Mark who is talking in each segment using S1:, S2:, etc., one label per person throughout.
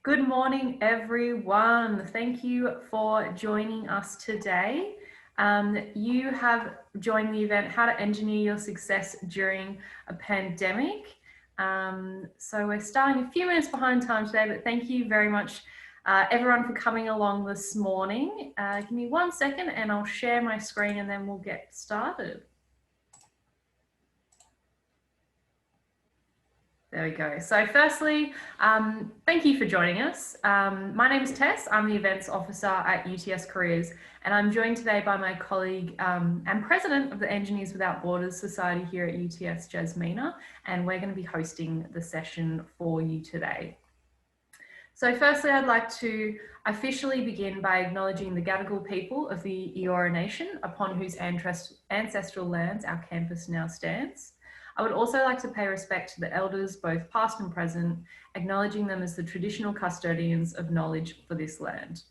S1: Good morning, everyone. Thank you for joining us today. You have joined the event, How to Engineer Your Success During a Pandemic. So we're starting a few minutes behind time today, but thank you very much, everyone, for coming along this morning. Give me 1 second and I'll share my screen and then we'll get started. There we go. So firstly, thank you for joining us. My name is Tess. I'm the Events Officer at UTS Careers, and I'm joined today by my colleague and President of the Engineers Without Borders Society here at UTS, Jasmina, and we're going to be hosting the session for you today. So firstly, I'd like to officially begin by acknowledging the Gadigal people of the Eora Nation, upon whose ancestral lands our campus now stands. I would also like to pay respect to the elders, both past and present, acknowledging them as the traditional custodians of knowledge for this land.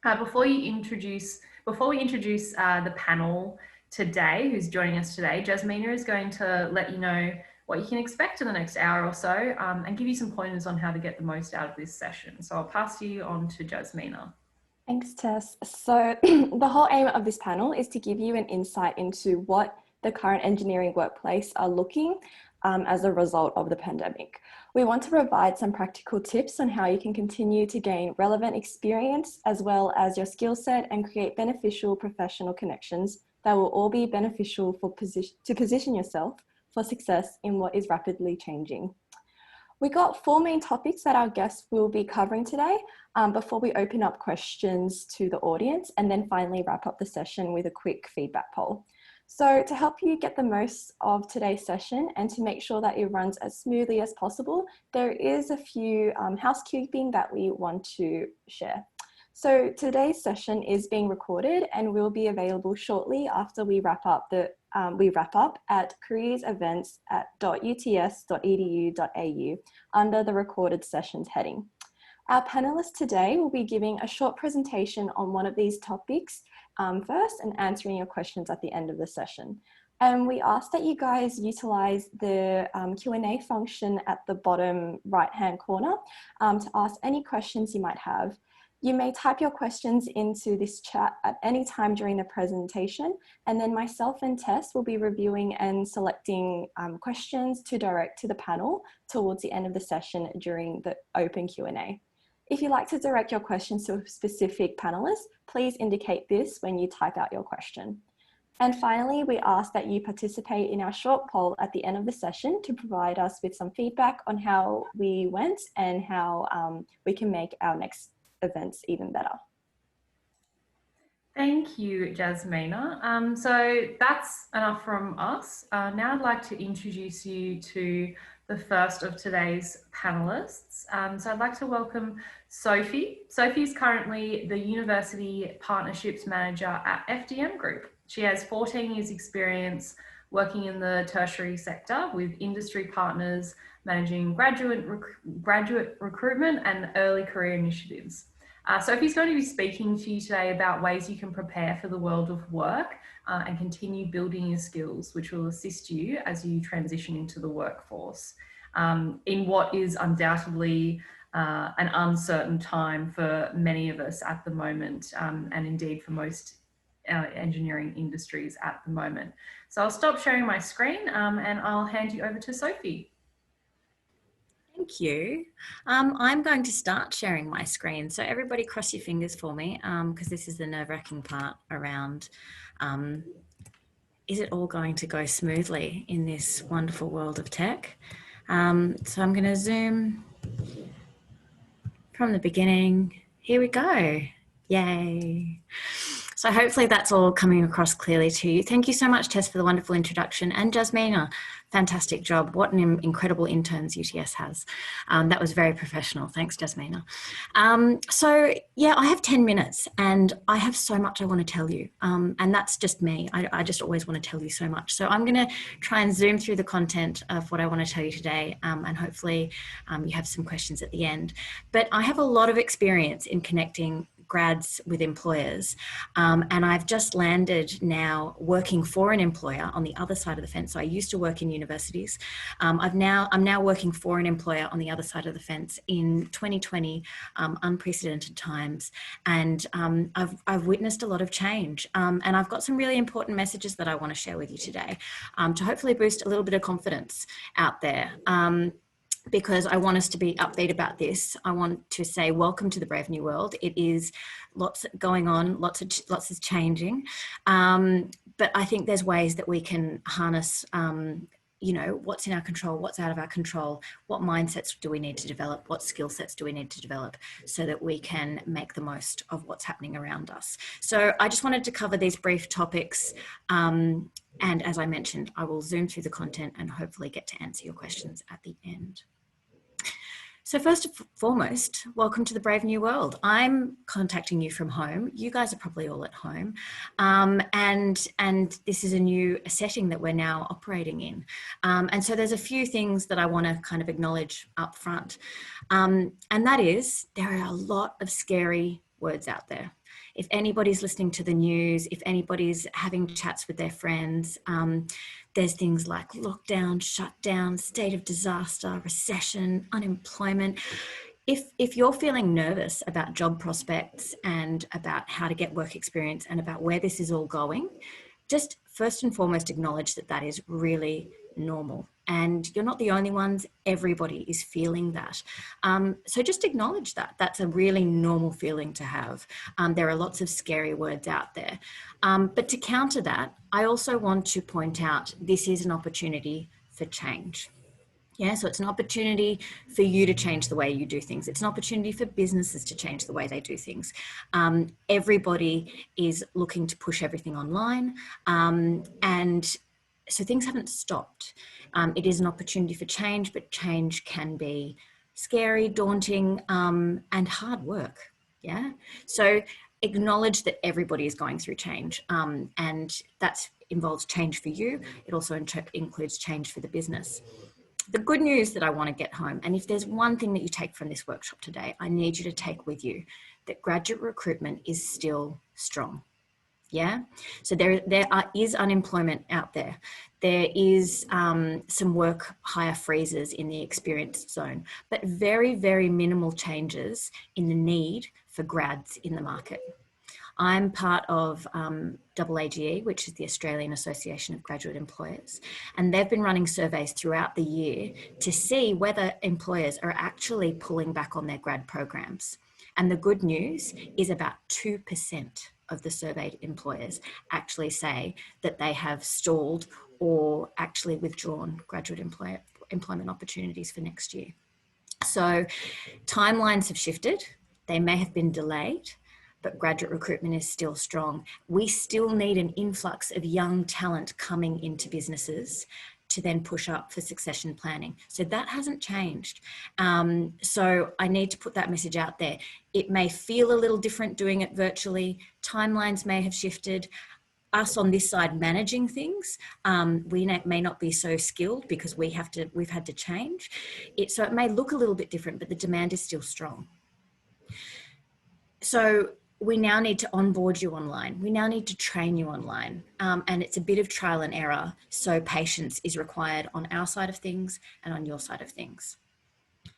S1: Before we introduce the panel today, who's joining us today, Jasmina is going to let you know what you can expect in the next hour or so and give you some pointers on how to get the most out of this session. So I'll pass you on to Jasmina.
S2: Thanks, Tess. So the whole aim of this panel is to give you an insight into what the current engineering workplace are looking as a result of the pandemic. We want to provide some practical tips on how you can continue to gain relevant experience as well as your skill set and create beneficial professional connections that will all be beneficial to position yourself for success in what is rapidly changing. We got 4 main topics that our guests will be covering today before we open up questions to the audience and then finally wrap up the session with a quick feedback poll. So to help you get the most of today's session and to make sure that it runs as smoothly as possible, there is a few housekeeping that we want to share. So today's session is being recorded and will be available shortly after we wrap up at careersevents.uts.edu.au under the recorded sessions heading. Our panelists today will be giving a short presentation on one of these topics first and answering your questions at the end of the session. And we ask that you guys utilize the Q&A function at the bottom right-hand corner to ask any questions you might have. You may type your questions into this chat at any time during the presentation, and then myself and Tess will be reviewing and selecting questions to direct to the panel towards the end of the session during the open Q&A. If you'd like to direct your questions to a specific panelist, please indicate this when you type out your question. And finally, we ask that you participate in our short poll at the end of the session to provide us with some feedback on how we went and how we can make our next events even better.
S1: Thank you, Jasmina. So that's enough from us. Now I'd like to introduce you to the first of today's panelists. So I'd like to welcome Sophie. Sophie is currently the University Partnerships Manager at FDM Group. She has 14 years experience working in the tertiary sector with industry partners, managing graduate recruitment and early career initiatives. Sophie's going to be speaking to you today about ways you can prepare for the world of work and continue building your skills, which will assist you as you transition into the workforce in what is undoubtedly an uncertain time for many of us at the moment, and indeed for most engineering industries at the moment. So I'll stop sharing my screen and I'll hand you over to Sophie.
S3: Thank you. I'm going to start sharing my screen. So everybody cross your fingers for me because this is the nerve-wracking part around is it all going to go smoothly in this wonderful world of tech? So I'm going to zoom from the beginning. Here we go. Yay. So hopefully that's all coming across clearly to you. Thank you so much, Tess, for the wonderful introduction. And Jasmina, fantastic job. What an incredible interns UTS has. That was very professional. Thanks, Jasmina. So yeah, I have 10 minutes and I have so much I want to tell you. And that's just me. I just always want to tell you so much. So I'm going to try and zoom through the content of what I want to tell you today. And hopefully you have some questions at the end. But I have a lot of experience in connecting grads with employers. And I've just landed now working for an employer on the other side of the fence. So I used to work in universities. I'm now working for an employer on the other side of the fence in 2020, unprecedented times. And I've witnessed a lot of change. And I've got some really important messages that I want to share with you today to hopefully boost a little bit of confidence out there. Because I want us to be upbeat about this. I want to say, welcome to the brave new world. It is lots going on, lots is changing. But I think there's ways that we can harness, what's in our control, what's out of our control, what mindsets do we need to develop, what skill sets do we need to develop so that we can make the most of what's happening around us. So I just wanted to cover these brief topics. And as I mentioned, I will zoom through the content and hopefully get to answer your questions at the end. So first and foremost, welcome to the brave new world. I'm contacting you from home. You guys are probably all at home. And this is a new setting that we're now operating in. And so there's a few things that I want to kind of acknowledge up front. And that is, there are a lot of scary words out there. If anybody's listening to the news, if anybody's having chats with their friends, there's things like lockdown, shutdown, state of disaster, recession, unemployment. If you're feeling nervous about job prospects and about how to get work experience and about where this is all going, just first and foremost acknowledge that that is really normal. And you're not the only ones. Everybody is feeling that. So just acknowledge that. That's a really normal feeling to have. There are lots of scary words out there. But to counter that, I also want to point out this is an opportunity for change. Yeah, so it's an opportunity for you to change the way you do things. It's an opportunity for businesses to change the way they do things. Everybody is looking to push everything online. And so things haven't stopped. It is an opportunity for change, but change can be scary, daunting, and hard work. Yeah. So acknowledge that everybody is going through change, and that involves change for you. It also includes change for the business. The good news that I want to get home, and if there's one thing that you take from this workshop today, I need you to take with you that graduate recruitment is still strong. Yeah, so there is unemployment out there. There is some work hire freezes in the experienced zone, but very, very minimal changes in the need for grads in the market. I'm part of AAGE, which is the Australian Association of Graduate Employers, and they've been running surveys throughout the year to see whether employers are actually pulling back on their grad programs. And the good news is about 2% of the surveyed employers actually say that they have stalled or actually withdrawn graduate employment opportunities for next year. So timelines have shifted. They may have been delayed, but graduate recruitment is still strong. We still need an influx of young talent coming into businesses to then push up for succession planning. So that hasn't changed. So I need to put that message out there. It may feel a little different doing it virtually. Timelines may have shifted. Us on this side managing things, we may not be so skilled because we've had to change it. So it may look a little bit different, but the demand is still strong. So we now need to onboard you online. We now need to train you online. And it's a bit of trial and error. So patience is required on our side of things and on your side of things.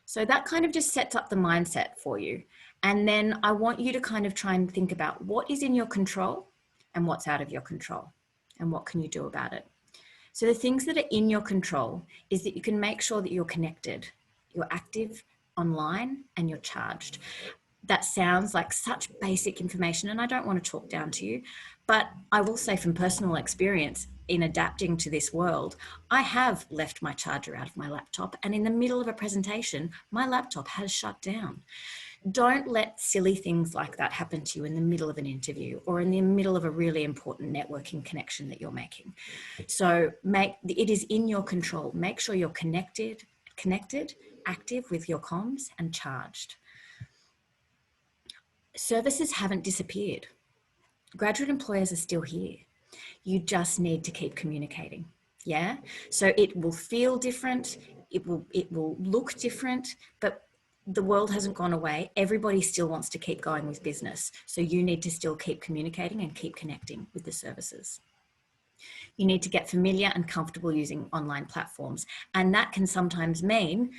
S3: So that kind of just sets up the mindset for you. And then I want you to kind of try and think about what is in your control and what's out of your control and what can you do about it. So the things that are in your control is that you can make sure that you're connected, you're active online and you're charged. That sounds like such basic information and I don't want to talk down to you, but I will say from personal experience in adapting to this world, I have left my charger out of my laptop and in the middle of a presentation, my laptop has shut down. Don't let silly things like that happen to you in the middle of an interview or in the middle of a really important networking connection that you're making. So it is in your control. Make sure you're connected, active with your comms and charged. Services haven't disappeared. Graduate employers are still here. You just need to keep communicating. Yeah. So it will feel different. It will look different, but the world hasn't gone away. Everybody still wants to keep going with business. So you need to still keep communicating and keep connecting with the services. You need to get familiar and comfortable using online platforms. And that can sometimes mean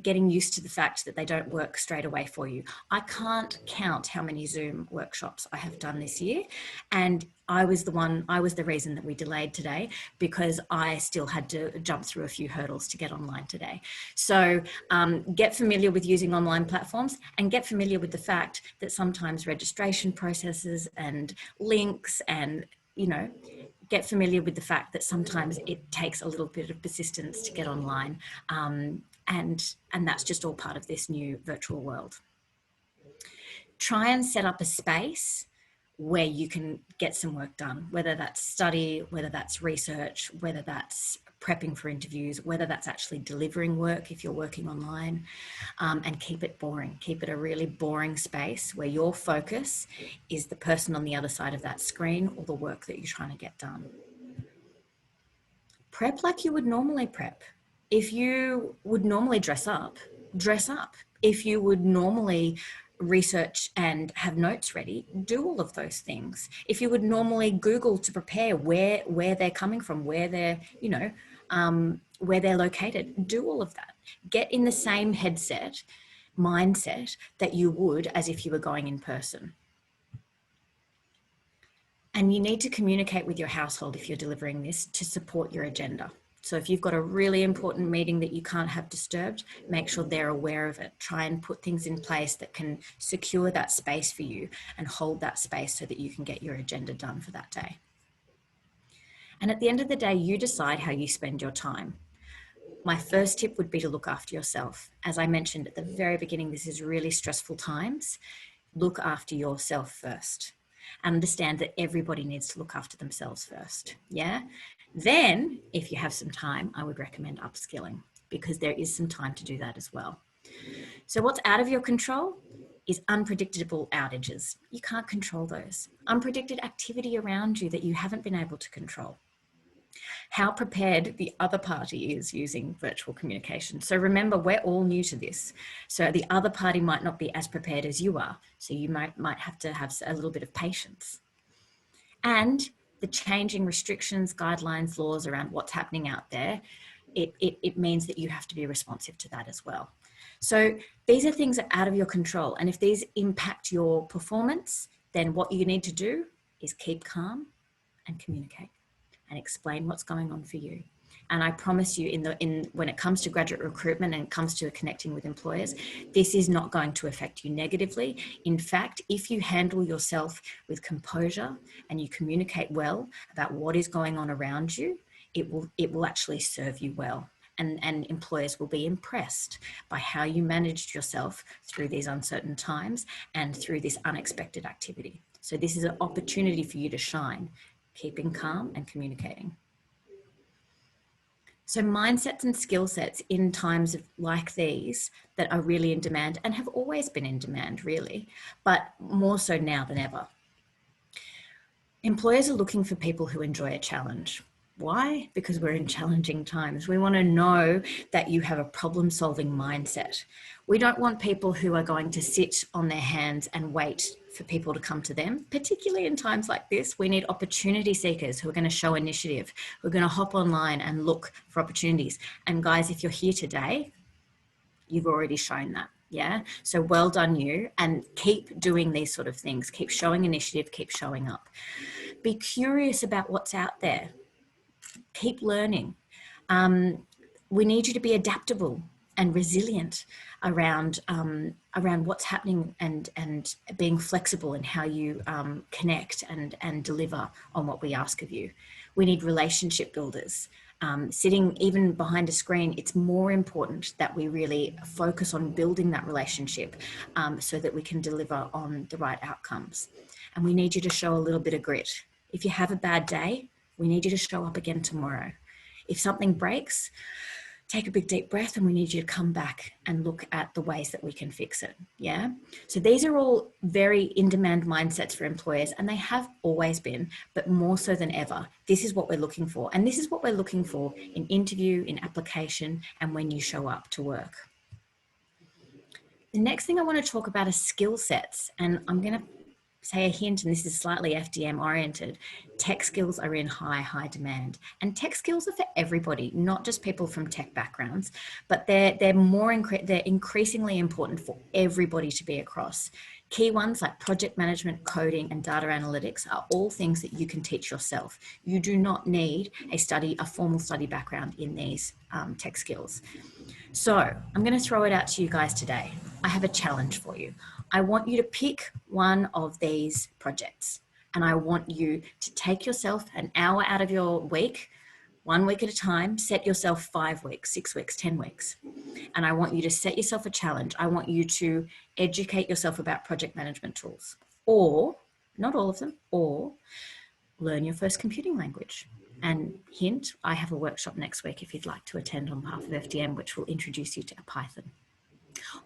S3: getting used to the fact that they don't work straight away for you. I can't count how many Zoom workshops I have done this year. And I was the reason that we delayed today, because I still had to jump through a few hurdles to get online today. So get familiar with using online platforms, and get familiar with the fact that sometimes registration processes and links and, get familiar with the fact that sometimes it takes a little bit of persistence to get online. And that's just all part of this new virtual world. Try and set up a space where you can get some work done, whether that's study, whether that's research, whether that's prepping for interviews, whether that's actually delivering work if you're working online, and keep it boring. Keep it a really boring space where your focus is the person on the other side of that screen or the work that you're trying to get done. Prep like you would normally prep. If you would normally dress up, dress up. If you would normally research and have notes ready, do all of those things. If you would normally Google to prepare where they're coming from, where they're, where they're located, do all of that. Get in the same mindset that you would as if you were going in person. And you need to communicate with your household if you're delivering this to support your agenda. So if you've got a really important meeting that you can't have disturbed, make sure they're aware of it. Try and put things in place that can secure that space for you and hold that space so that you can get your agenda done for that day. And at the end of the day, you decide how you spend your time. My first tip would be to look after yourself. As I mentioned at the very beginning, this is really stressful times. Look after yourself first. Understand that everybody needs to look after themselves first. Yeah. Then if you have some time, I would recommend upskilling, because there is some time to do that as well. So what's out of your control is unpredictable outages. You can't control those. Unpredicted activity around you that you haven't been able to control. How prepared the other party is using virtual communication. So remember, we're all new to this. So the other party might not be as prepared as you are. So you might have to have a little bit of patience. And the changing restrictions, guidelines, laws around what's happening out there, it means that you have to be responsive to that as well. So these are things that are out of your control. And if these impact your performance, then what you need to do is keep calm and communicate and explain what's going on for you. And I promise you, when it comes to graduate recruitment and it comes to connecting with employers, this is not going to affect you negatively. In fact, if you handle yourself with composure and you communicate well about what is going on around you, it will actually serve you well. And employers will be impressed by how you managed yourself through these uncertain times and through this unexpected activity. So this is an opportunity for you to shine, keeping calm and communicating. So mindsets and skill sets in times like these that are really in demand and have always been in demand, really, but more so now than ever. Employers are looking for people who enjoy a challenge. Why? Because we're in challenging times. We want to know that you have a problem-solving mindset. We don't want people who are going to sit on their hands and wait for people to come to them, particularly in times like this. We need opportunity seekers who are going to show initiative, who are going to hop online and look for opportunities. And guys, if you're here today, you've already shown that. Yeah. So well done you, and keep doing these sort of things. Keep showing initiative, keep showing up. Be curious about what's out there. Keep learning. We need you to be adaptable and resilient around what's happening, and being flexible in how you connect and deliver on what we ask of you. We need relationship builders. Sitting even behind a screen, it's more important that we really focus on building that relationship so that we can deliver on the right outcomes. And we need you to show a little bit of grit. If you have a bad day, we need you to show up again tomorrow. If something breaks, take a big deep breath, and we need you to come back and look at the ways that we can fix it. Yeah. So these are all very in-demand mindsets for employers, and they have always been, but more so than ever. This is what we're looking for. And this is what we're looking for in interview, in application, and when you show up to work. The next thing I want to talk about is skill sets. And I'm going to say a hint, and this is slightly FDM oriented. Tech skills are in high demand. And tech skills are for everybody, not just people from tech backgrounds, but they're increasingly important for everybody to be across. Key ones like project management, coding, and data analytics are all things that you can teach yourself. You do not need a formal study background in these tech skills. So I'm going to throw it out to you guys today. I have a challenge for you. I want you to pick one of these projects, and I want you to take yourself an hour out of your week, 1 week at a time, set yourself 5 weeks, 6 weeks, 10 weeks. And I want you to set yourself a challenge. I want you to educate yourself about project management tools, or not all of them, or learn your first computing language. And hint, I have a workshop next week if you'd like to attend on behalf of FDM, which will introduce you to Python.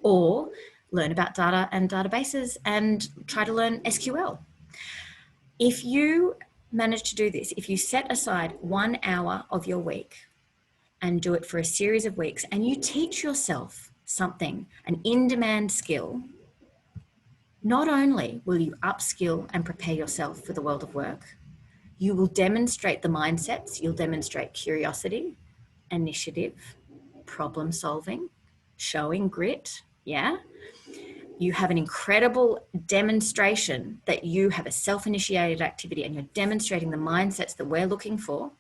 S3: Or learn about data and databases and try to learn SQL. If you manage to do this, if you set aside 1 hour of your week and do it for a series of weeks, and you teach yourself something, an in-demand skill, not only will you upskill and prepare yourself for the world of work, you will demonstrate the mindsets, you'll demonstrate curiosity, initiative, problem solving, showing grit, yeah? You have an incredible demonstration that you have a self-initiated activity and you're demonstrating the mindsets that we're looking for,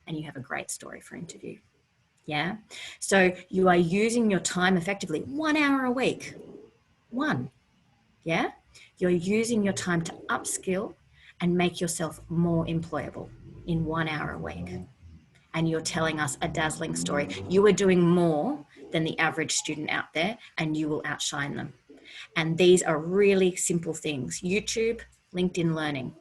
S3: and you have a great story for interview, yeah? So you are using your time effectively, 1 hour a week, yeah? You're using your time to upskill and make yourself more employable in 1 hour a week. And you're telling us a dazzling story. You are doing more than the average student out there, and you will outshine them. And these are really simple things. YouTube, LinkedIn Learning.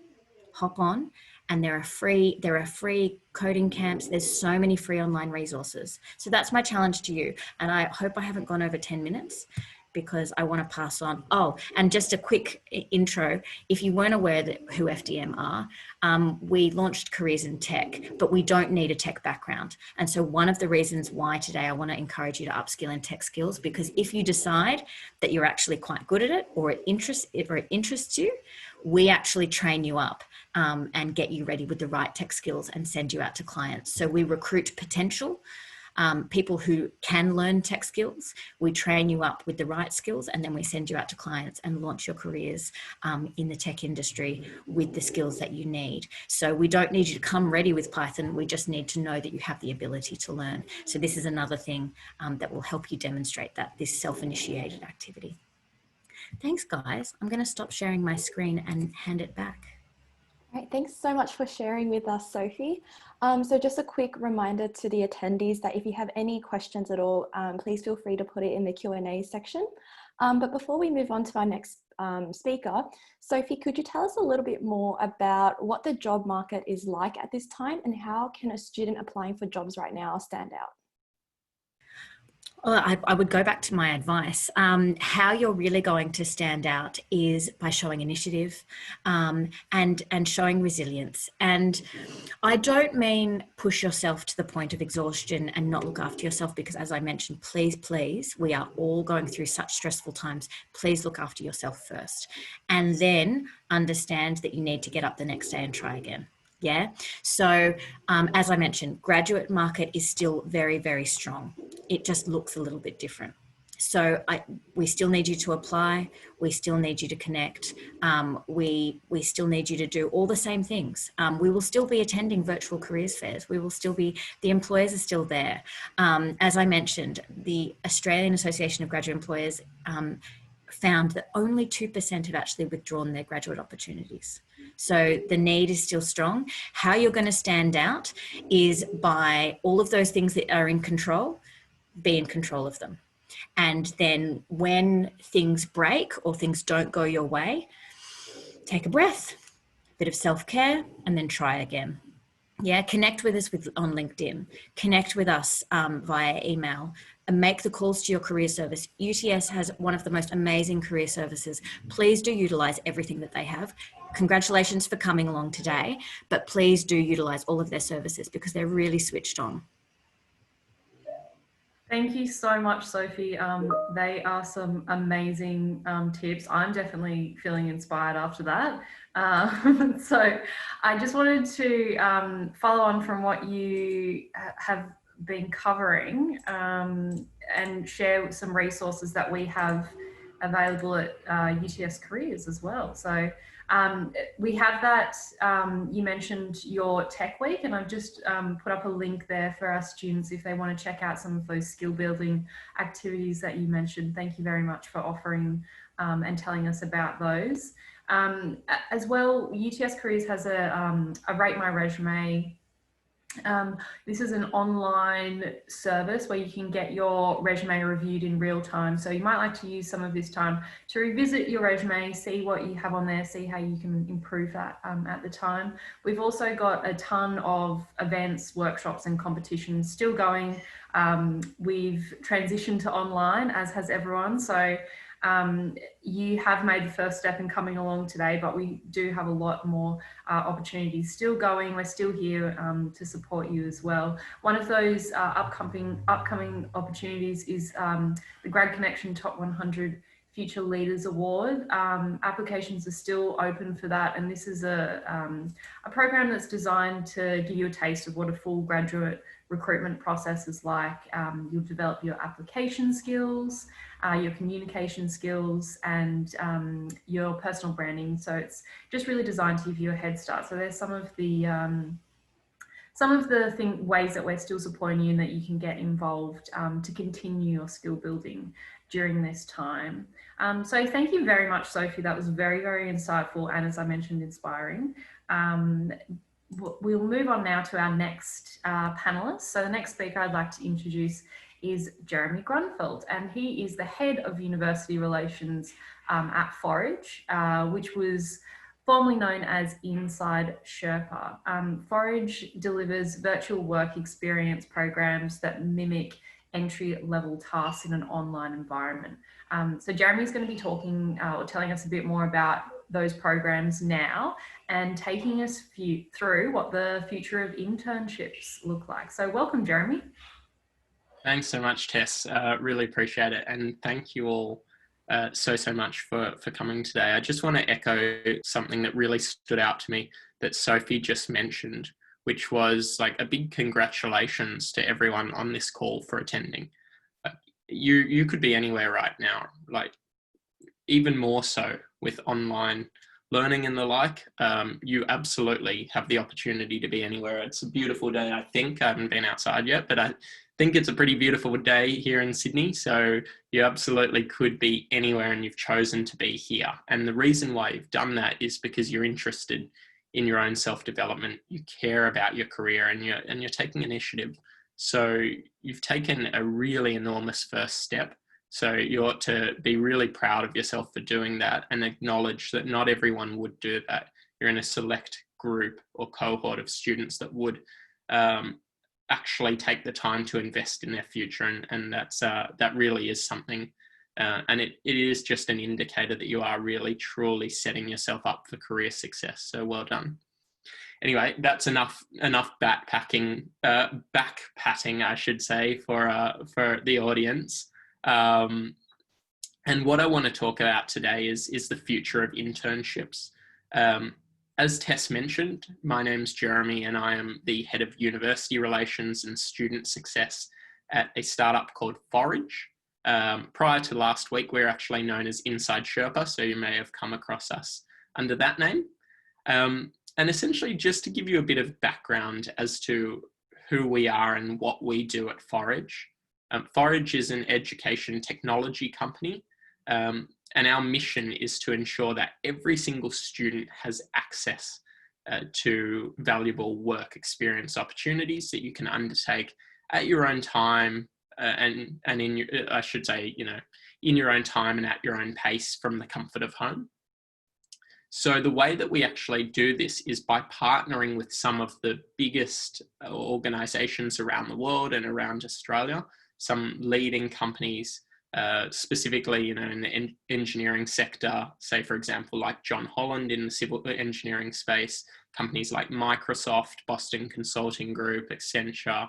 S3: Hop on, and there are free coding camps. There's so many free online resources. So that's my challenge to you. And I hope I haven't gone over 10 minutes, because I want to pass on. Oh, and just a quick intro. If you weren't aware who FDM are, we launched Careers in Tech, but we don't need a tech background. And so one of the reasons why today I want to encourage you to upskill in tech skills, because if you decide that you're actually quite good at it, or it interests you, we actually train you up and get you ready with the right tech skills and send you out to clients. So we recruit potential people who can learn tech skills. We train you up with the right skills, and then we send you out to clients and launch your careers in the tech industry with the skills that you need. So we don't need you to come ready with Python. We just need to know that you have the ability to learn. So this is another thing that will help you demonstrate this self-initiated activity. Thanks, guys. I'm going to stop sharing my screen and hand it back.
S2: Right, thanks so much for sharing with us, Sophie. So just a quick reminder to the attendees that if you have any questions at all, please feel free to put it in the Q&A section. But before we move on to our next speaker, Sophie, could you tell us a little bit more about what the job market is like at this time, and how can a student applying for jobs right now stand out?
S3: Well, I would go back to my advice. How you're really going to stand out is by showing initiative and showing resilience. And I don't mean push yourself to the point of exhaustion and not look after yourself, because as I mentioned, please, we are all going through such stressful times. Please look after yourself first, and then understand that you need to get up the next day and try again. Yeah. So as I mentioned, graduate market is still very, very strong. It just looks a little bit different. So we still need you to apply. We still need you to connect. We still need you to do all the same things. We will still be attending virtual careers fairs. We will still be, the employers are still there. As I mentioned, the Australian Association of Graduate Employers found that only 2% have actually withdrawn their graduate opportunities. So the need is still strong. How you're going to stand out is by all of those things that are in control, be in control of them. And then when things break or things don't go your way, take a breath, a bit of self-care, and then try again. Yeah, connect with us on LinkedIn, connect with us via email, and make the calls to your career service. UTS has one of the most amazing career services. Please do utilize everything that they have. Congratulations for coming along today, but please do utilize all of their services because they're really switched on.
S1: Thank you so much, Sophie. They are some amazing tips. I'm definitely feeling inspired after that. So I just wanted to follow on from what you have been covering and share some resources that we have available at UTS Careers as well. So we have that, you mentioned your Tech Week, and I've just put up a link there for our students if they want to check out some of those skill building activities that you mentioned. Thank you very much for offering and telling us about those. As well, UTS Careers has a Rate My Resume. This is an online service where you can get your resume reviewed in real time. So you might like to use some of this time to revisit your resume, see what you have on there, see how you can improve that at the time. We've also got a ton of events, workshops and competitions still going. We've transitioned to online, as has everyone. So you have made the first step in coming along today, but we do have a lot more opportunities still going. We're still here to support you as well. One of those upcoming opportunities is the Grad Connection Top 100 Future Leaders Award. Applications are still open for that, and this is a program that's designed to give you a taste of what a full graduate recruitment process is like. You'll develop your application skills, your communication skills, and your personal branding. So it's just really designed to give you a head start. So there's some of the ways that we're still supporting you and that you can get involved to continue your skill building during this time. So thank you very much, Sophie. That was very, very insightful and, as I mentioned, inspiring. We'll move on now to our next panelist. So the next speaker I'd like to introduce is Jeremy Grunfeld, and he is the head of university relations at Forage, which was formerly known as Inside Sherpa. Forage delivers virtual work experience programs that mimic entry-level tasks in an online environment. So Jeremy's going to be talking or telling us a bit more about those programs now and taking us through what the future of internships look like. So welcome, Jeremy.
S4: Thanks so much, Tess. Really appreciate it. And thank you all so much for coming today. I just want to echo something that really stood out to me that Sophie just mentioned, which was like a big congratulations to everyone on this call for attending. You could be anywhere right now, like even more so with online learning and the like. You absolutely have the opportunity to be anywhere. It's a beautiful day, I think. I haven't been outside yet, but I think it's a pretty beautiful day here in Sydney. So you absolutely could be anywhere, and you've chosen to be here. And the reason why you've done that is because you're interested in your own self-development. You care about your career, and you're taking initiative. So you've taken a really enormous first step. So you ought to be really proud of yourself for doing that and acknowledge that not everyone would do that. You're in a select group or cohort of students that would actually take the time to invest in their future. And that really is something. And it is just an indicator that you are really, truly setting yourself up for career success. So well done. Anyway, that's enough backpatting, I should say, for the audience. And what I want to talk about today is the future of internships. As Tess mentioned, my name's Jeremy, and I am the head of university relations and student success at a startup called Forage. Prior to last week, we're actually known as Inside Sherpa, so you may have come across us under that name. And essentially, just to give you a bit of background as to who we are and what we do at Forage. Forage is an education technology company, and our mission is to ensure that every single student has access to valuable work experience opportunities that you can undertake at your own time, and in your, I should say, in your own time and at your own pace from the comfort of home. So the way that we actually do this is by partnering with some of the biggest organizations around the world and around Australia, some leading companies, specifically, in the engineering sector, say, for example, like John Holland in the civil engineering space, companies like Microsoft, Boston Consulting Group, Accenture,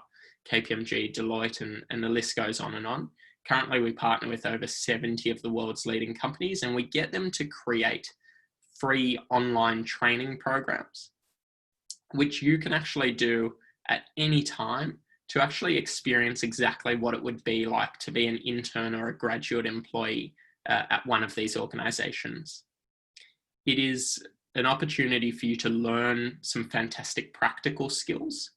S4: KPMG, Deloitte, and the list goes on and on. Currently, we partner with over 70 of the world's leading companies, and we get them to create free online training programs, which you can actually do at any time to actually experience exactly what it would be like to be an intern or a graduate employee at one of these organizations. It is an opportunity for you to learn some fantastic practical skills,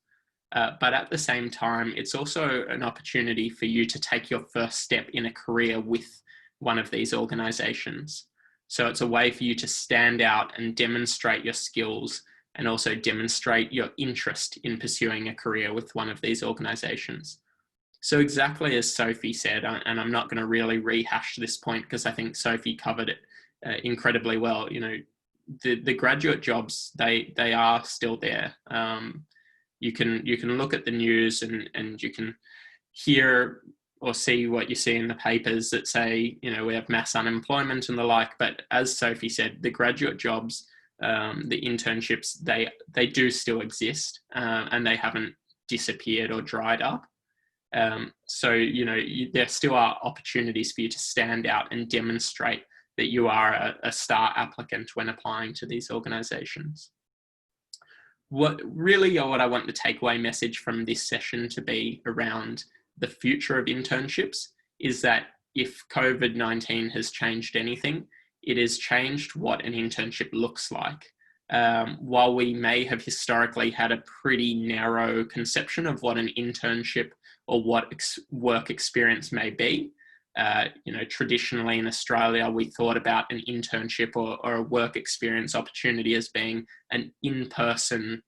S4: but at the same time, it's also an opportunity for you to take your first step in a career with one of these organizations. So it's a way for you to stand out and demonstrate your skills and also demonstrate your interest in pursuing a career with one of these organizations. So exactly as Sophie said, and I'm not going to really rehash this point because I think Sophie covered it incredibly well. You know, the graduate jobs, they are still there. You can look at the news and you can hear or see what you see in the papers that say, you know, we have mass unemployment and the like. But as Sophie said, the graduate jobs, the internships, they do still exist, and they haven't disappeared or dried up. So, you know, there still are opportunities for you to stand out and demonstrate that you are a star applicant when applying to these organizations. What I want the takeaway message from this session to be around the future of internships is that if COVID-19 has changed anything, it has changed what an internship looks like. While we may have historically had a pretty narrow conception of what an internship or what work experience may be, you know, traditionally in Australia, we thought about an internship or a work experience opportunity as being an in-person,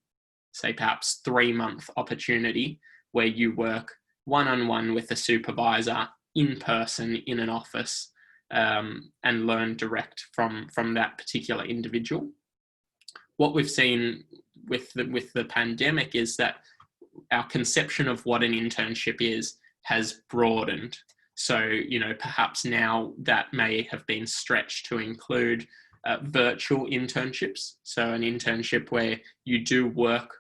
S4: say perhaps 3-month opportunity where you work one-on-one with a supervisor in person in an office, and learn direct from that particular individual. What we've seen with the pandemic is that our conception of what an internship is has broadened. So, you know, perhaps now that may have been stretched to include virtual internships. So an internship where you do work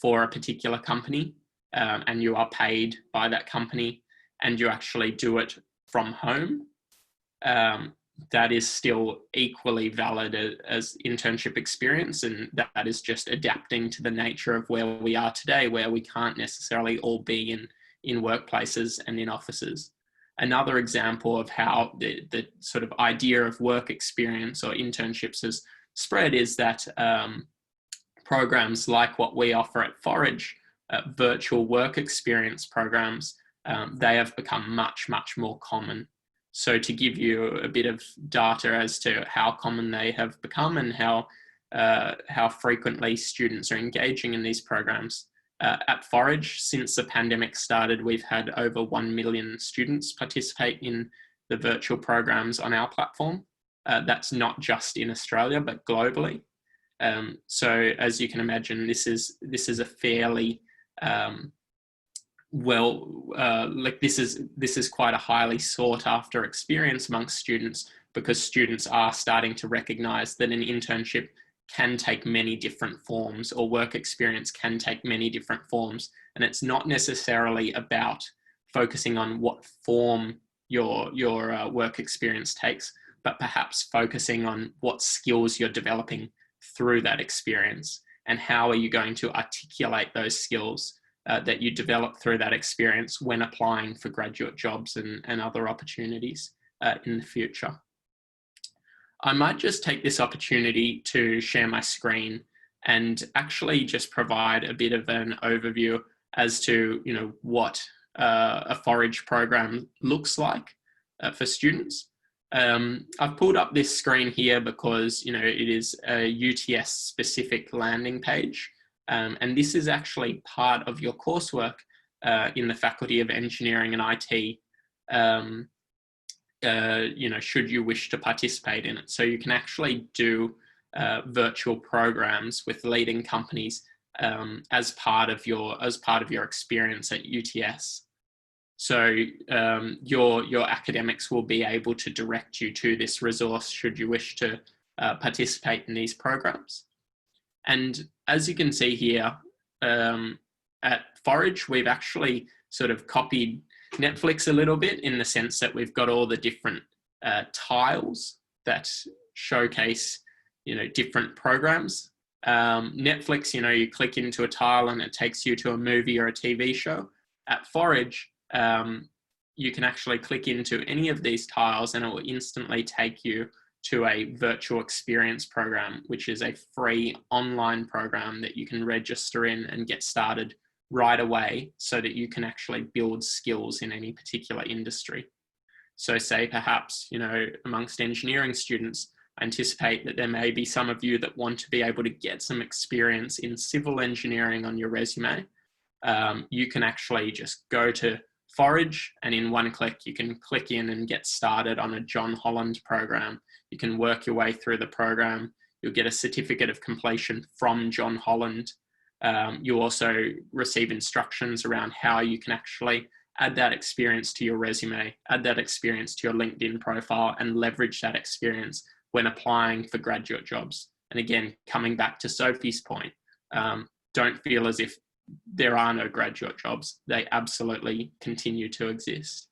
S4: for a particular company, and you are paid by that company, and you actually do it from home. That is still equally valid as internship experience, and that is just adapting to the nature of where we are today, where we can't necessarily all be in workplaces and in offices. Another example of how the sort of idea of work experience or internships has spread is that programs like what we offer at Forage, virtual work experience programs, they have become much, much more common. So to give you a bit of data as to how common they have become and how frequently students are engaging in these programs, at Forage, since the pandemic started, we've had over 1 million students participate in the virtual programs on our platform. That's not just in Australia, but globally. So as you can imagine, this is a fairly this is quite a highly sought after experience amongst students, because students are starting to recognize that an internship can take many different forms, or work experience can take many different forms. And it's not necessarily about focusing on what form your work experience takes, but perhaps focusing on what skills you're developing through that experience, and how are you going to articulate those skills that you develop through that experience when applying for graduate jobs and other opportunities in the future. I might just take this opportunity to share my screen and actually just provide a bit of an overview as to, you know, what a Forage program looks like for students. I've pulled up this screen here because, you know, it is a UTS specific landing page. And this is actually part of your coursework in the Faculty of Engineering and IT, you know, should you wish to participate in it. So you can actually do virtual programs with leading companies as part of your experience at UTS. So your academics will be able to direct you to this resource should you wish to participate in these programs. And as you can see here, at Forage, we've actually sort of copied Netflix a little bit in the sense that we've got all the different tiles that showcase, different programs. Netflix, you click into a tile and it takes you to a movie or a TV show. At Forage, you can actually click into any of these tiles and it will instantly take you to a virtual experience program, which is a free online program that you can register in and get started right away so that you can actually build skills in any particular industry. So say perhaps, amongst engineering students, I anticipate that there may be some of you that want to be able to get some experience in civil engineering on your resume. You can actually just go to Forage and in one click, you can click in and get started on a John Holland program. You can work your way through the program. You'll get a certificate of completion from John Holland. You'll also receive instructions around how you can actually add that experience to your resume, add that experience to your LinkedIn profile, and leverage that experience when applying for graduate jobs. And again, coming back to Sophie's point, don't feel as if there are no graduate jobs. They absolutely continue to exist.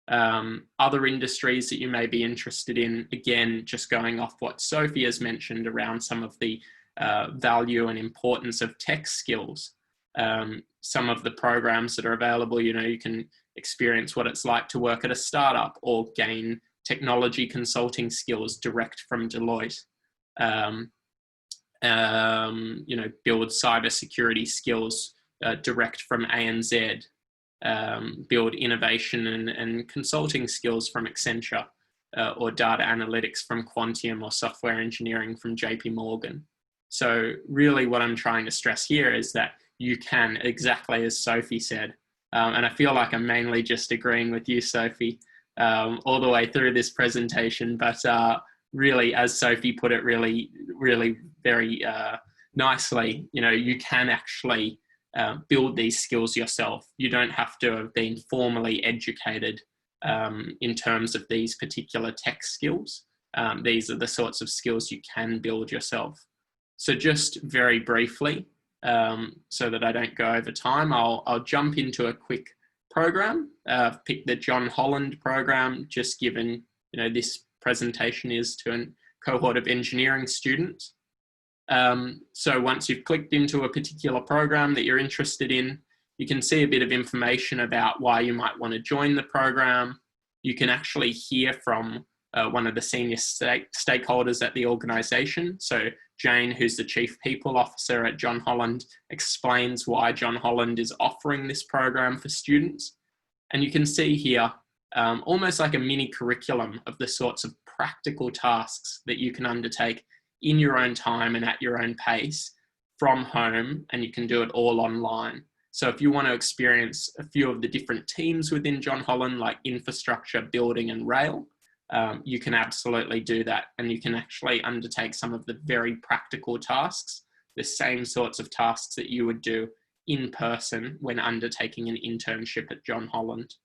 S4: Other industries that you may be interested in, again, just going off what Sophie has mentioned around some of the value and importance of tech skills. Some of the programs that are available, you can experience what it's like to work at a startup or gain technology consulting skills direct from Deloitte. Build cybersecurity skills direct from ANZ. Build innovation and consulting skills from Accenture, or data analytics from Quantium, or software engineering from JP Morgan. So really what I'm trying to stress here is that you can, exactly as Sophie said, and I feel like I'm mainly just agreeing with you, Sophie, all the way through this presentation, but really, as Sophie put it really, really very nicely, you can actually build these skills yourself. You don't have to have been formally educated in terms of these particular tech skills. These are the sorts of skills you can build yourself. So just very briefly, so that I don't go over time, I'll jump into a quick program. I've picked the John Holland program, just given this presentation is to a cohort of engineering students. So once you've clicked into a particular program that you're interested in, you can see a bit of information about why you might want to join the program. You can actually hear from one of the senior stakeholders at the organisation. So Jane, who's the Chief People Officer at John Holland, explains why John Holland is offering this program for students. And you can see here almost like a mini curriculum of the sorts of practical tasks that you can undertake in your own time and at your own pace from home, and you can do it all online. So if you want to experience a few of the different teams within John Holland, like infrastructure, building and rail, you can absolutely do that. And you can actually undertake some of the very practical tasks, the same sorts of tasks that you would do in person when undertaking an internship at John Holland.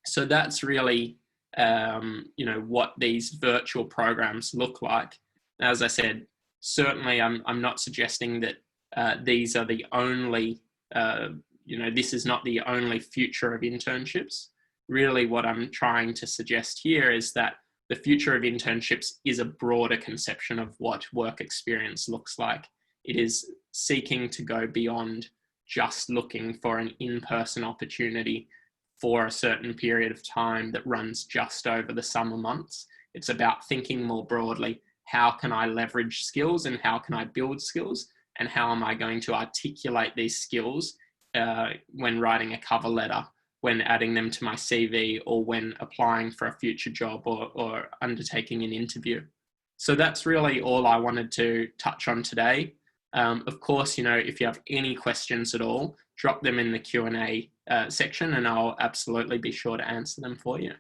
S4: So that's really, what these virtual programs look like. As I said, certainly I'm not suggesting that these are the only, this is not the only future of internships. Really what I'm trying to suggest here is that the future of internships is a broader conception of what work experience looks like. It is seeking to go beyond just looking for an in-person opportunity for a certain period of time that runs just over the summer months. It's about thinking more broadly, how can I leverage skills and how can I build skills, and how am I going to articulate these skills when writing a cover letter, when adding them to my CV, or when applying for a future job or undertaking an interview. So that's really all I wanted to touch on today. Of course, if you have any questions at all, drop them in the Q&A section and I'll absolutely be sure to answer them for you.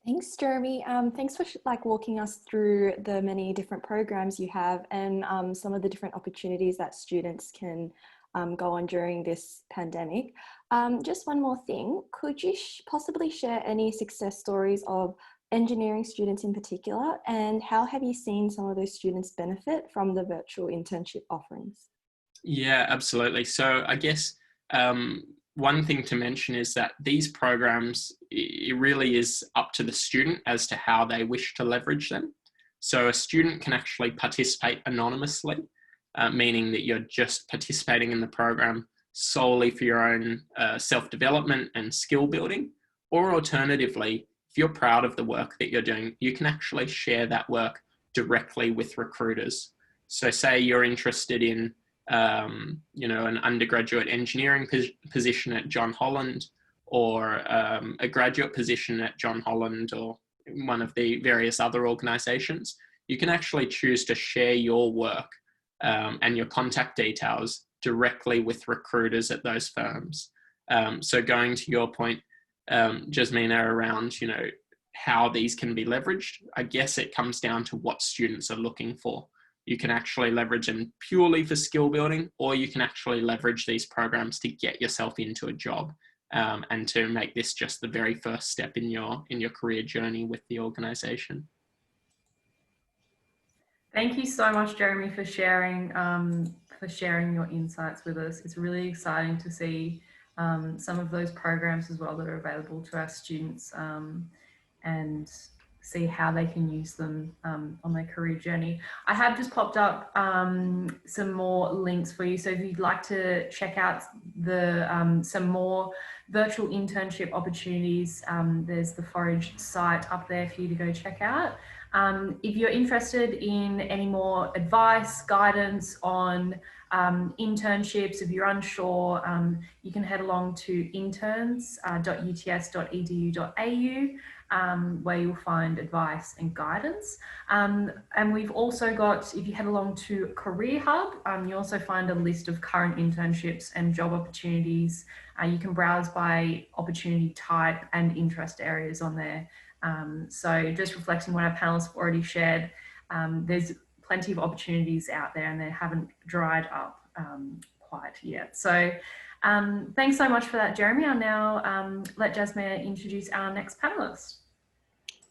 S2: Thanks, Jeremy. Thanks for walking us through the many different programs you have and some of the different opportunities that students can go on during this pandemic. Just one more thing, could you possibly share any success stories of engineering students in particular, and how have you seen some of those students benefit from the virtual internship offerings?
S4: Yeah, absolutely. So I guess one thing to mention is that these programs, it really is up to the student as to how they wish to leverage them. So a student can actually participate anonymously, meaning that you're just participating in the program solely for your own self-development and skill building. Or alternatively, if you're proud of the work that you're doing, you can actually share that work directly with recruiters. So say you're interested in an undergraduate engineering position at John Holland, or a graduate position at John Holland or one of the various other organizations, you can actually choose to share your work and your contact details directly with recruiters at those firms. So going to your point, Jasmina, around, how these can be leveraged, I guess it comes down to what students are looking for. You can actually leverage them purely for skill building, or you can actually leverage these programs to get yourself into a job, and to make this just the very first step in your career journey with the organization.
S1: Thank you so much, Jeremy, for sharing your insights with us. It's really exciting to see some of those programs as well that are available to our students, and see how they can use them on their career journey. I have just popped up some more links for you. So if you'd like to check out some more virtual internship opportunities, there's the Forage site up there for you to go check out. If you're interested in any more advice, guidance on internships, if you're unsure, you can head along to interns.uts.edu.au, where you'll find advice and guidance. And we've also got, if you head along to Career Hub, you also find a list of current internships and job opportunities. You can browse by opportunity type and interest areas on there. So just reflecting what our panelists have already shared, there's plenty of opportunities out there and they haven't dried up quite yet. So thanks so much for that, Jeremy. I'll now let Jasmina introduce our next panelist.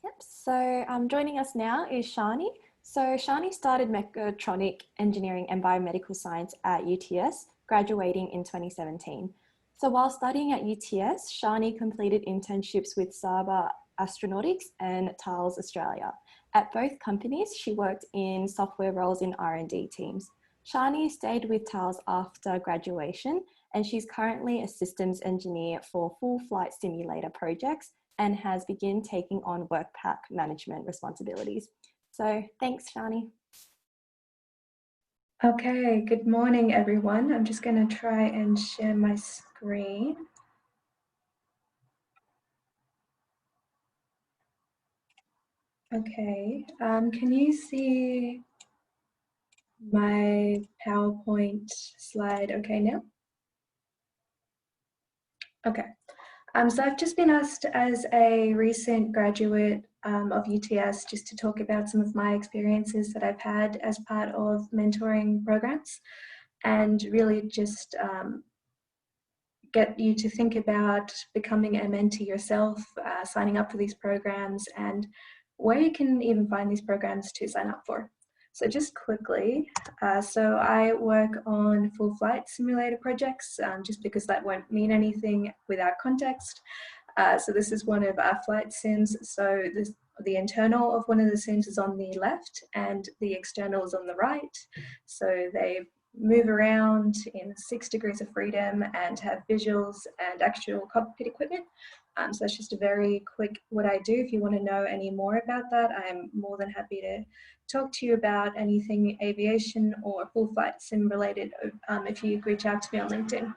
S2: Yep, so joining us now is Shani. So Shani started mechatronic engineering and biomedical science at UTS, graduating in 2017. So while studying at UTS, Shani completed internships with Saba Astronautics and Thales Australia. At both companies, she worked in software roles in R&D teams. Shani stayed with Thales after graduation, and she's currently a systems engineer for full flight simulator projects and has begun taking on work pack management responsibilities. So thanks, Shani.
S5: Okay, good morning, everyone. I'm just going to try and share my screen. Okay, can you see my PowerPoint slide okay now? Okay, so I've just been asked as a recent graduate of UTS just to talk about some of my experiences that I've had as part of mentoring programs, and really just get you to think about becoming a mentee yourself, signing up for these programs, and where you can even find these programs to sign up for. So just quickly, so I work on full flight simulator projects, just because that won't mean anything without context. So this is one of our flight sims. So the internal of one of the sims is on the left and the external is on the right. So they move around in 6 degrees of freedom and have visuals and actual cockpit equipment. So that's just a very quick what I do. If you want to know any more about that, I'm more than happy to talk to you about anything aviation or full flight sim related if you reach out to me on LinkedIn.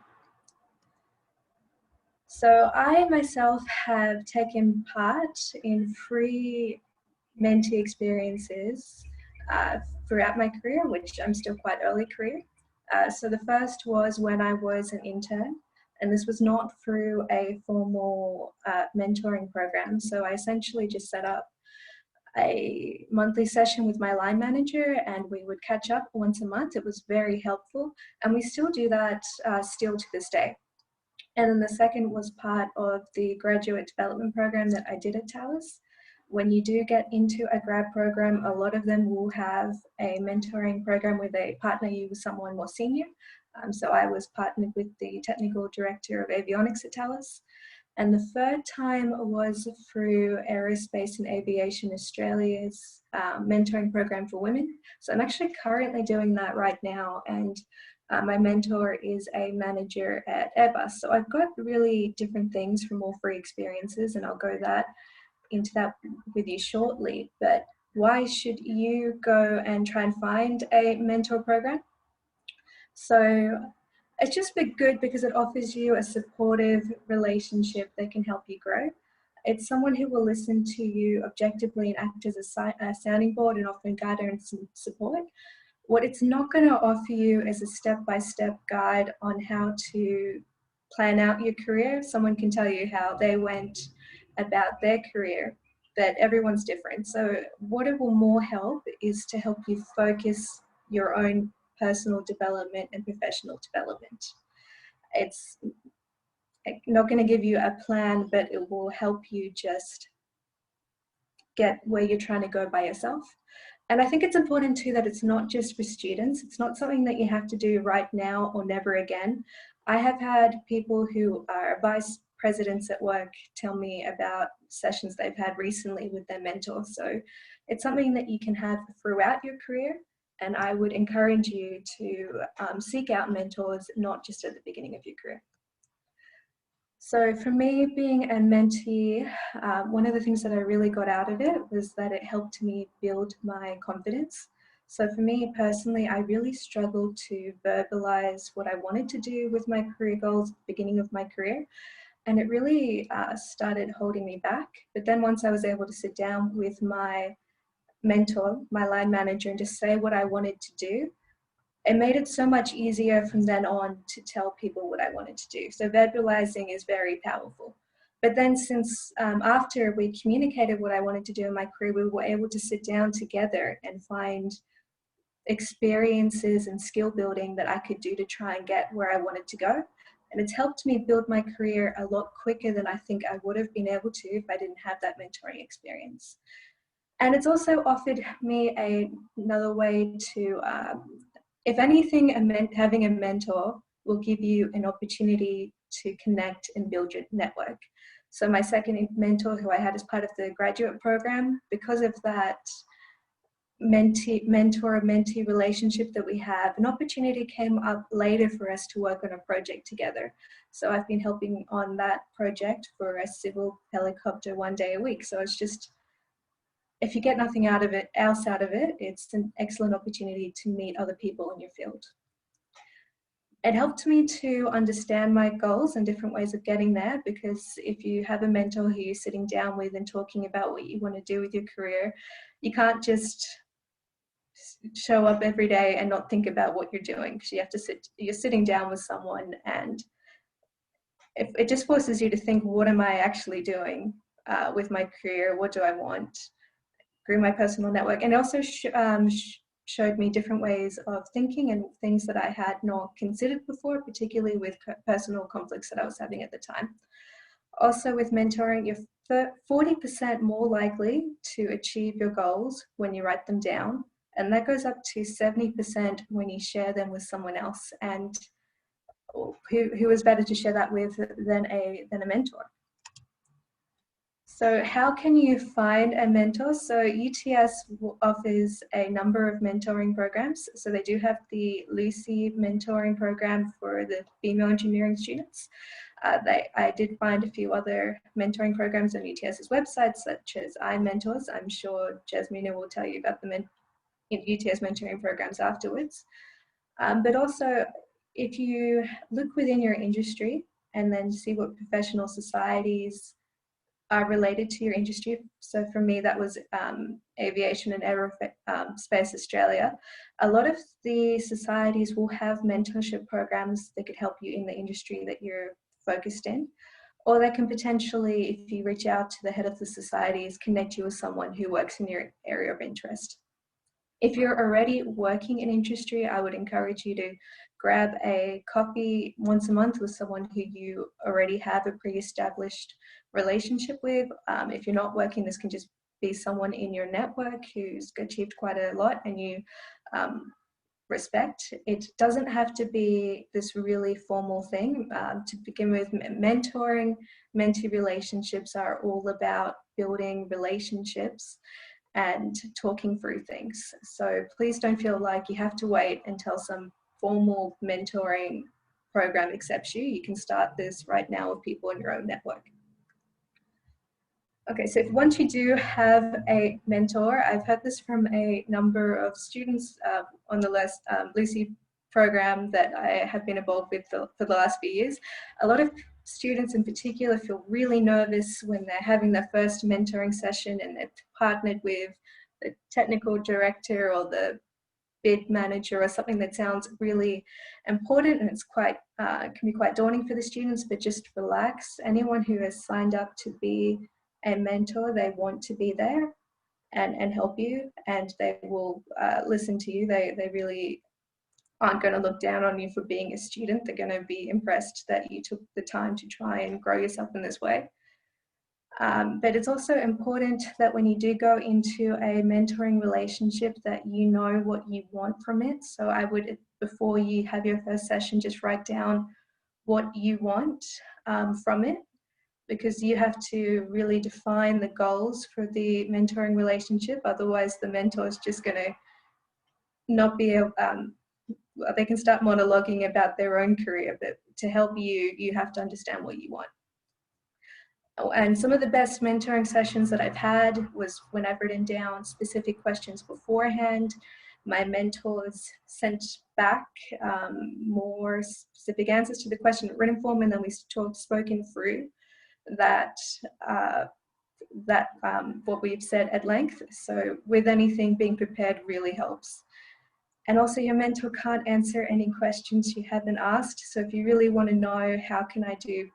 S5: So I myself have taken part in free mentee experiences throughout my career, which I'm still quite early career. So the first was when I was an intern, and this was not through a formal mentoring program. So I essentially just set up a monthly session with my line manager and we would catch up once a month. It was very helpful, and we still do that still to this day. And then the second was part of the graduate development program that I did at Thales. When you do get into a grad program, a lot of them will have a mentoring program where they partner you with someone more senior. So I was partnered with the technical director of avionics at Thales. And the third time was through Aerospace and Aviation Australia's mentoring program for women. So I'm actually currently doing that right now. And my mentor is a manager at Airbus. So I've got really different things from all three experiences, and I'll go into that with you shortly. But why should you go and try and find a mentor program? So it's just been good because it offers you a supportive relationship that can help you grow. It's someone who will listen to you objectively and act as a sounding board and often guidance and support. What it's not going to offer you is a step-by-step guide on how to plan out your career. Someone can tell you how they went about their career, but everyone's different. So what it will more help is to help you focus your own personal development and professional development. It's not going to give you a plan, but it will help you just get where you're trying to go by yourself. And I think it's important too that it's not just for students. It's not something that you have to do right now or never again. I have had people who are vice presidents at work tell me about sessions they've had recently with their mentor. So it's something that you can have throughout your career. And I would encourage you to seek out mentors, not just at the beginning of your career. So for me, being a mentee, one of the things that I really got out of it was that it helped me build my confidence. So for me personally, I really struggled to verbalize what I wanted to do with my career goals at the beginning of my career. And it really started holding me back. But then once I was able to sit down with my mentor, my line manager, and just say what I wanted to do, it made it so much easier from then on to tell people what I wanted to do. So verbalizing is very powerful. But then since after we communicated what I wanted to do in my career, we were able to sit down together and find experiences and skill building that I could do to try and get where I wanted to go. And it's helped me build my career a lot quicker than I think I would have been able to if I didn't have that mentoring experience. And it's also offered me another way to, if anything, having a mentor will give you an opportunity to connect and build your network. So my second mentor, who I had as part of the graduate program, because of that mentor-mentee relationship that we have, an opportunity came up later for us to work on a project together. So I've been helping on that project for a civil helicopter 1 day a week. So it's just, if you get nothing else out of it, it's an excellent opportunity to meet other people in your field. It helped me to understand my goals and different ways of getting there, because if you have a mentor who you're sitting down with and talking about what you want to do with your career, you can't just show up every day and not think about what you're doing, because you're sitting down with someone, and it just forces you to think, what am I actually doing with my career? What do I want? Grew my personal network, and also showed me different ways of thinking and things that I had not considered before, particularly with personal conflicts that I was having at the time. Also with mentoring, you're 40% more likely to achieve your goals when you write them down, and that goes up to 70% when you share them with someone else. And who is better to share that with than a mentor? So how can you find a mentor? So UTS offers a number of mentoring programs. So they do have the Lucy mentoring program for the female engineering students. I did find a few other mentoring programs on UTS's website, such as iMentors. I'm sure Jasmina will tell you about the UTS mentoring programs afterwards. But also, if you look within your industry and then see what professional societies are related to your industry. So for me, that was Aviation and Aerospace Australia. A lot of the societies will have mentorship programs that could help you in the industry that you're focused in. Or they can potentially, if you reach out to the head of the societies, connect you with someone who works in your area of interest. If you're already working in industry, I would encourage you to grab a coffee once a month with someone who you already have a pre-established relationship with. If you're not working, this can just be someone in your network who's achieved quite a lot, and you respect. It doesn't have to be this really formal thing. To begin with, mentoring, mentee relationships are all about building relationships and talking through things. So please don't feel like you have to wait until some formal mentoring program accepts you. You can start this right now with people in your own network. Okay, so once you do have a mentor, I've heard this from a number of students on the Lucy program that I have been involved with for the last few years. A lot of students in particular feel really nervous when they're having their first mentoring session and they've partnered with the technical director or the bid manager or something that sounds really important, and it's quite can be quite daunting for the students, but just relax. Anyone who has signed up to be a mentor, they want to be there and help you, and they will listen to you. They really aren't going to look down on you for being a student. They're going to be impressed that you took the time to try and grow yourself in this way. But it's also important that when you do go into a mentoring relationship that you know what you want from it. So I would, before you have your first session, just write down what you want from it, because you have to really define the goals for the mentoring relationship. Otherwise, the mentor is just going to not be able, they can start monologuing about their own career, but to help you, you have to understand what you want. And some of the best mentoring sessions that I've had was when I've written down specific questions beforehand. My mentors sent back more specific answers to the question in written form, and then we spoken through that what we've said at length. So with anything, being prepared really helps. And also, your mentor can't answer any questions you haven't asked. So if you really want to know how can I do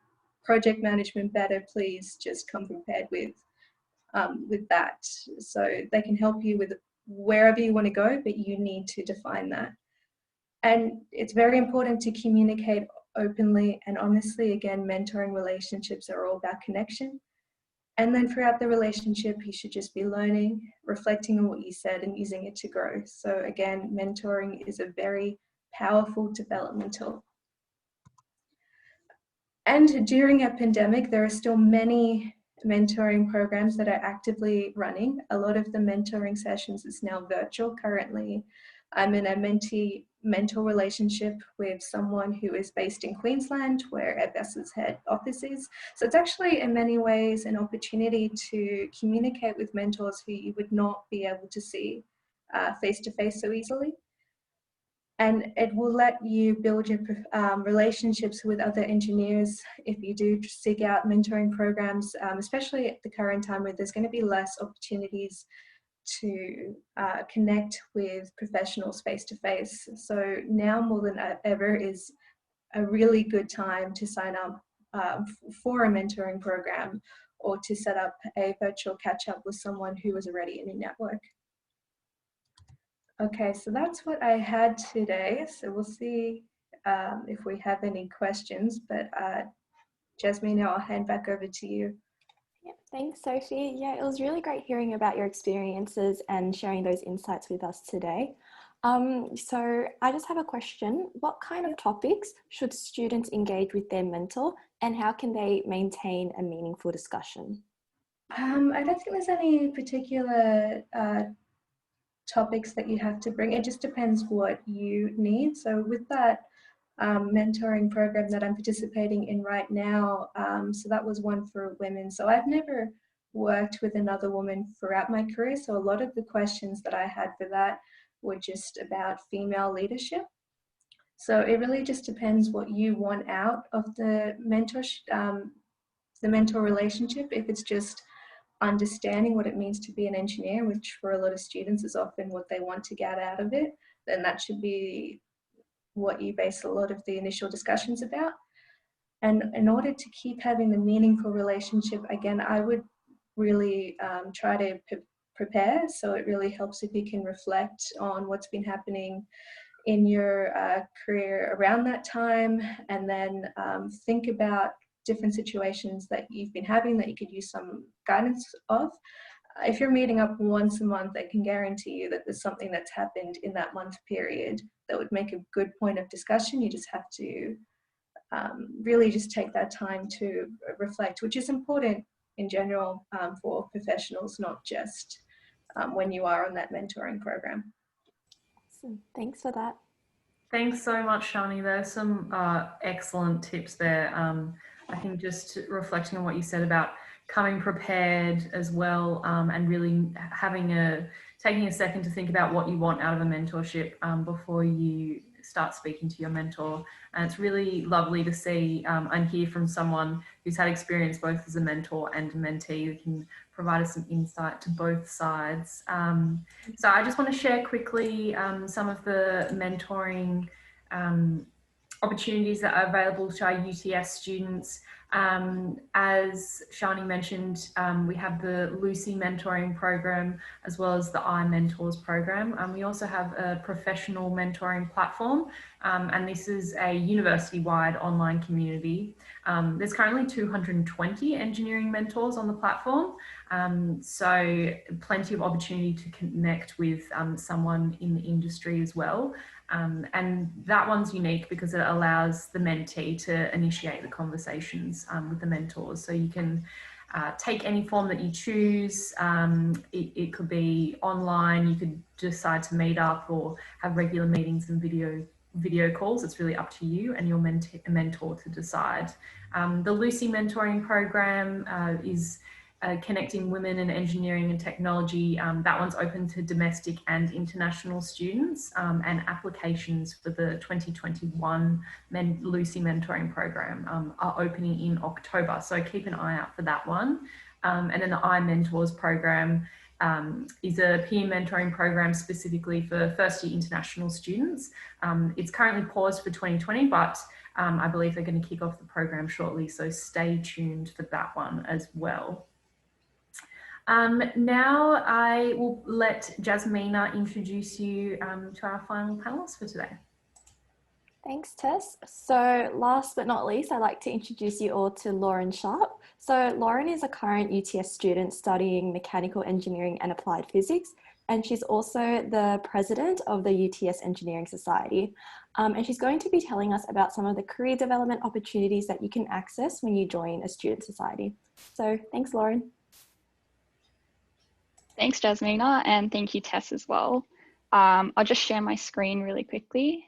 S5: project management better, please just come prepared with that. So they can help you with wherever you want to go, but you need to define that. And it's very important to communicate openly and honestly. Again, mentoring relationships are all about connection. And then throughout the relationship, you should just be learning, reflecting on what you said and using it to grow. So again, mentoring is a very powerful development tool. And during a pandemic, there are still many mentoring programs that are actively running. A lot of the mentoring sessions is now virtual currently. I'm in a mentee-mentor relationship with someone who is based in Queensland, where Airbus's head office is. So it's actually in many ways an opportunity to communicate with mentors who you would not be able to see face-to-face so easily. And it will let you build your relationships with other engineers if you do seek out mentoring programs, especially at the current time where there's going to be less opportunities to connect with professionals face-to-face. So now more than ever is a really good time to sign up for a mentoring program or to set up a virtual catch-up with someone who is already in your network. Okay, so that's what I had today. So we'll see if we have any questions, but Jasmine, I'll hand back over to you.
S2: Yeah, thanks, Sophie. Yeah, it was really great hearing about your experiences and sharing those insights with us today. So I just have a question. What kind of topics should students engage with their mentor, and how can they maintain a meaningful discussion?
S5: I don't think there's any particular topics that you have to bring. It just depends what you need. So with that mentoring program that I'm participating in right now, so that was one for women. So I've never worked with another woman throughout my career. So a lot of the questions that I had for that were just about female leadership. So it really just depends what you want out of the mentor relationship. If it's just understanding what it means to be an engineer, which for a lot of students is often what they want to get out of it, then that should be what you base a lot of the initial discussions about. And in order to keep having the meaningful relationship, again, I would really try to prepare. So it really helps if you can reflect on what's been happening in your career around that time, and then think about different situations that you've been having that you could use some guidance of. if you're meeting up once a month, I can guarantee you that there's something that's happened in that month period that would make a good point of discussion. You just have to really just take that time to reflect, which is important in general for professionals, not just when you are on that mentoring program.
S2: Awesome. Thanks for that.
S1: Thanks so much, Shani. There's some excellent tips there. I think just reflecting on what you said about coming prepared as well, and really taking a second to think about what you want out of a mentorship before you start speaking to your mentor. And it's really lovely to see and hear from someone who's had experience both as a mentor and a mentee who can provide us some insight to both sides. So I just want to share quickly some of the mentoring opportunities that are available to our UTS students. As Shani mentioned, we have the Lucy mentoring program as well as the iMentors program. We also have a professional mentoring platform, and this is a university-wide online community. There's currently 220 engineering mentors on the platform, so plenty of opportunity to connect with someone in the industry as well. And that one's unique because it allows the mentee to initiate the conversations with the mentors. So you can take any form that you choose. It could be online, you could decide to meet up or have regular meetings and video calls. It's really up to you and your mentor to decide. The Lucy mentoring program is connecting women in engineering and technology. That one's open to domestic and international students, and applications for the 2021 Lucy mentoring program are opening in October. So keep an eye out for that one. And then the iMentors program is a peer mentoring program specifically for first year international students. It's currently paused for 2020, but I believe they're going to kick off the program shortly. So stay tuned for that one as well. Now I will let Jasmina introduce you to our final panelists for today.
S2: Thanks, Tess. So last but not least, I'd like to introduce you all to Lauren Sharp. So Lauren is a current UTS student studying mechanical engineering and applied physics, and she's also the president of the UTS Engineering Society. And she's going to be telling us about some of the career development opportunities that you can access when you join a student society. So thanks, Lauren.
S6: Thanks, Jasmina, and thank you, Tess, as well. I'll just share my screen really quickly.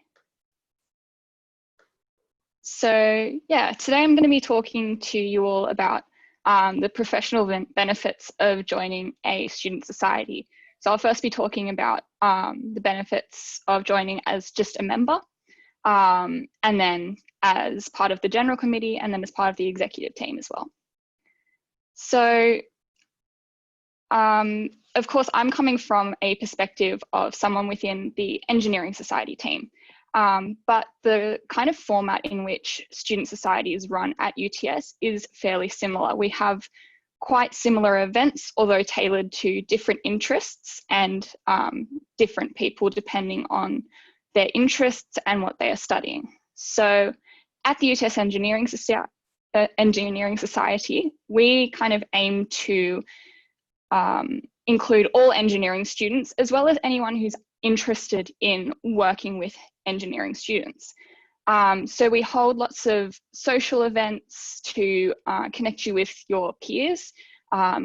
S6: So yeah, today I'm going to be talking to you all about the professional benefits of joining a student society. So I'll first be talking about the benefits of joining as just a member, and then as part of the general committee, and then as part of the executive team as well. So of course, I'm coming from a perspective of someone within the engineering society team, but the kind of format in which student societies run at UTS is fairly similar. We have quite similar events, although tailored to different interests and different people depending on their interests and what they are studying. So at the UTS Engineering Society, we kind of aim to include all engineering students, as well as anyone who's interested in working with engineering students. So we hold lots of social events to connect you with your peers.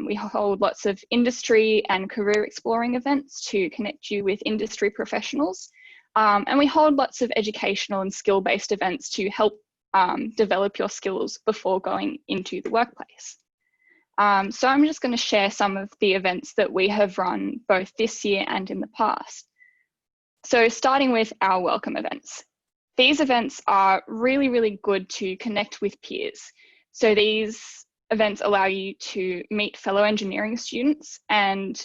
S6: We hold lots of industry and career exploring events to connect you with industry professionals. And we hold lots of educational and skill-based events to help develop your skills before going into the workplace. So I'm just going to share some of the events that we have run both this year and in the past. So starting with our welcome events. These events are really, really good to connect with peers. So these events allow you to meet fellow engineering students, and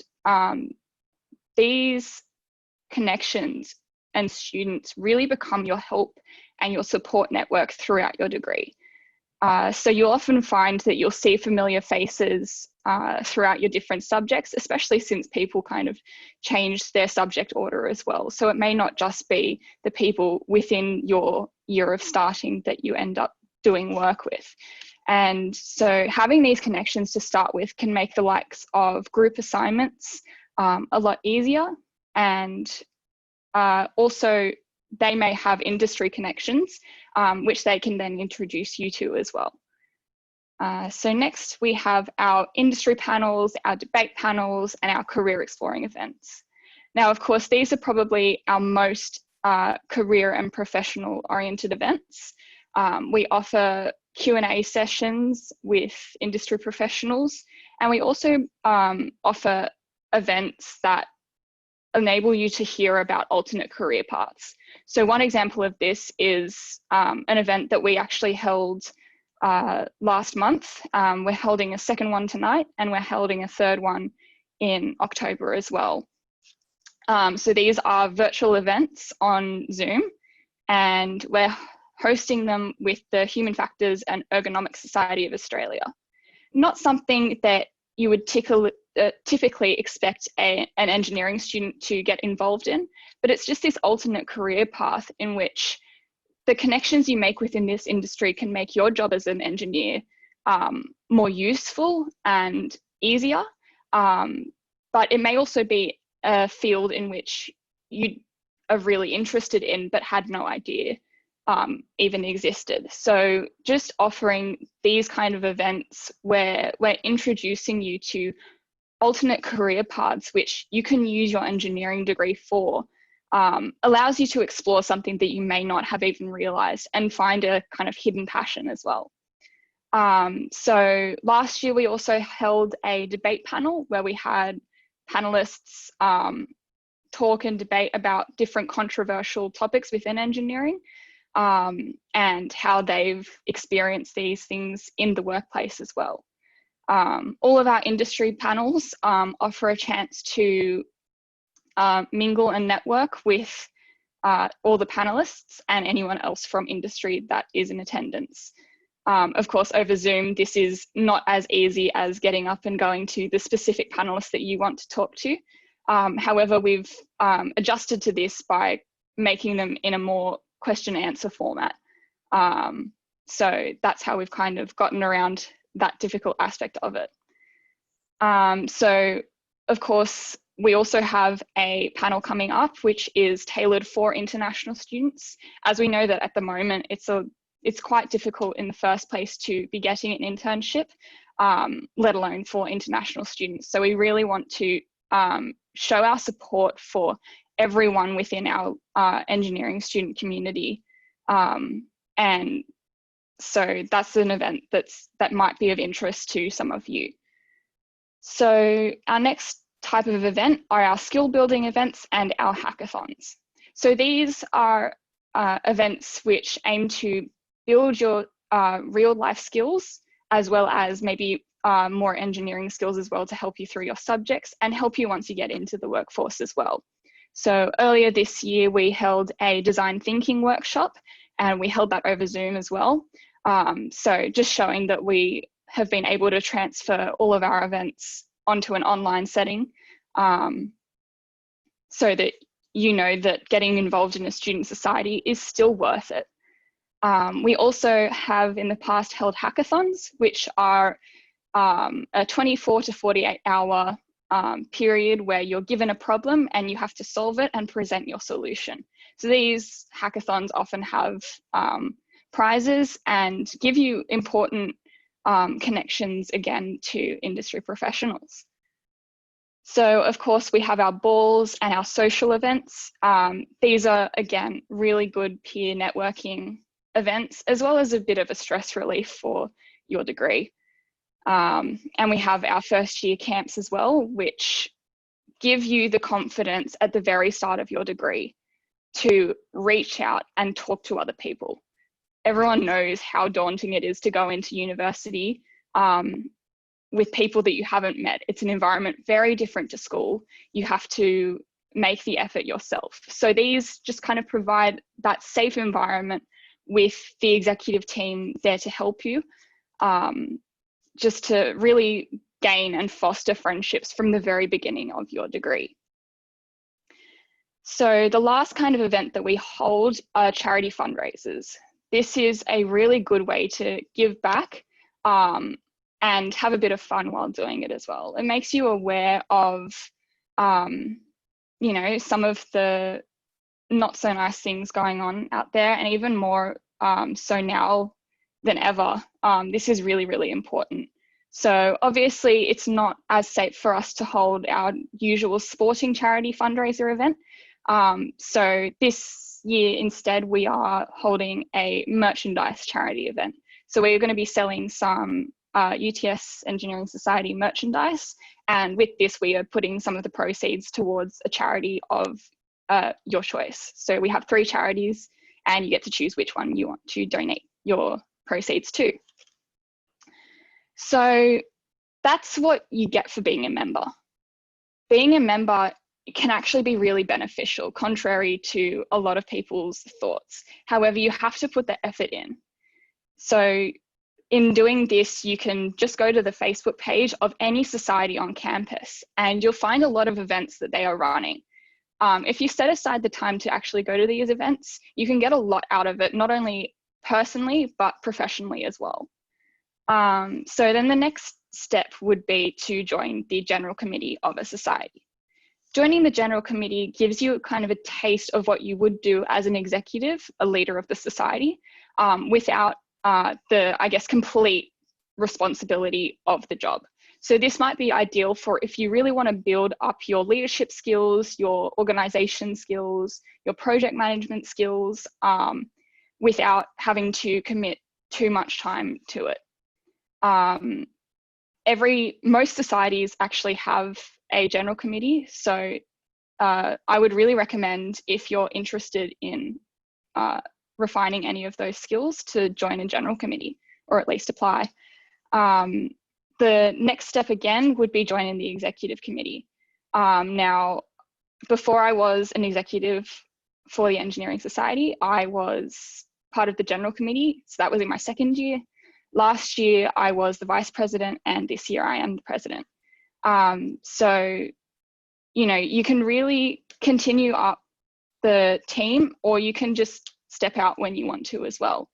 S6: these connections and students really become your help and your support network throughout your degree. So you'll often find that you'll see familiar faces throughout your different subjects, especially since people kind of changed their subject order as well. So it may not just be the people within your year of starting that you end up doing work with. And so having these connections to start with can make the likes of group assignments a lot easier. And also they may have industry connections, which they can then introduce you to as well. So next we have our industry panels, our debate panels, and our career exploring events. Now, of course, these are probably our most career and professional oriented events. We offer Q&A sessions with industry professionals, and we also offer events that enable you to hear about alternate career paths. So one example of this is an event that we actually held last month. We're holding a second one tonight, and we're holding a third one in October as well. So these are virtual events on Zoom, and we're hosting them with the Human Factors and Ergonomics Society of Australia. Not something that you would typically expect an engineering student to get involved in, but it's just this alternate career path in which the connections you make within this industry can make your job as an engineer more useful and easier, but it may also be a field in which you are really interested in but had no idea even existed. So just offering these kind of events where we're introducing you to alternate career paths which you can use your engineering degree for allows you to explore something that you may not have even realized and find a kind of hidden passion as well. So last year we also held a debate panel where we had panelists talk and debate about different controversial topics within engineering and how they've experienced these things in the workplace as well. All of our industry panels offer a chance to mingle and network with all the panelists and anyone else from industry that is in attendance. Of course, over Zoom, this is not as easy as getting up and going to the specific panelists that you want to talk to. However, we've adjusted to this by making them in a more question and answer format. So that's how we've kind of gotten around that difficult aspect of it. So of course, we also have a panel coming up, which is tailored for international students. As we know that at the moment, it's quite difficult in the first place to be getting an internship, let alone for international students. So we really want to show our support for everyone within our engineering student community. And so that's an event that might be of interest to some of you. So our next type of event are our skill building events and our hackathons. So these are events which aim to build your real life skills, as well as maybe more engineering skills as well to help you through your subjects and help you once you get into the workforce as well. So earlier this year, we held a design thinking workshop, and we held that over Zoom as well. So just showing that we have been able to transfer all of our events onto an online setting, so that you know that getting involved in a student society is still worth it. We also have in the past held hackathons, which are a 24 to 48 hour period where you're given a problem and you have to solve it and present your solution. So these hackathons often have prizes and give you important connections again to industry professionals. So of course we have our balls and our social events. These are again really good peer networking events, as well as a bit of a stress relief for your degree. And we have our first year camps as well, which give you the confidence at the very start of your degree to reach out and talk to other people. Everyone knows how daunting it is to go into university with people that you haven't met. It's an environment very different to school. You have to make the effort yourself. So these just kind of provide that safe environment with the executive team there to help you, just to really gain and foster friendships from the very beginning of your degree. So the last kind of event that we hold are charity fundraisers. This is a really good way to give back and have a bit of fun while doing it as well. It makes you aware of, you know, some of the not so nice things going on out there, and even more so now than ever. This is really, really important. So obviously it's not as safe for us to hold our usual sporting charity fundraiser event. So this year instead we are holding a merchandise charity event. So we're going to be selling some UTS Engineering Society merchandise, and with this we are putting some of the proceeds towards a charity of your choice. So we have 3 charities and you get to choose which one you want to donate your proceeds to. So that's what you get for being a member. Being a member can actually be really beneficial, contrary to a lot of people's thoughts. However, you have to put the effort in. So in doing this, you can just go to the Facebook page of any society on campus and you'll find a lot of events that they are running. If you set aside the time to actually go to these events, you can get a lot out of it, not only personally, but professionally as well. So then the next step would be to join the general committee of a society. Joining the general committee gives you kind of a taste of what you would do as an executive, a leader of the society, without the, I guess, complete responsibility of the job. So this might be ideal for if you really want to build up your leadership skills, your organization skills, your project management skills, without having to commit too much time to it. Most societies actually have a general committee. So I would really recommend, if you're interested in refining any of those skills, to join a general committee, or at least apply. The next step again would be joining the executive committee. Now, before I was an executive for the Engineering Society, I was part of the general committee. So that was in my 2nd year. Last year, I was the vice president, and this year I am the president. So, you know, you can really continue up the team, or you can just step out when you want to as well.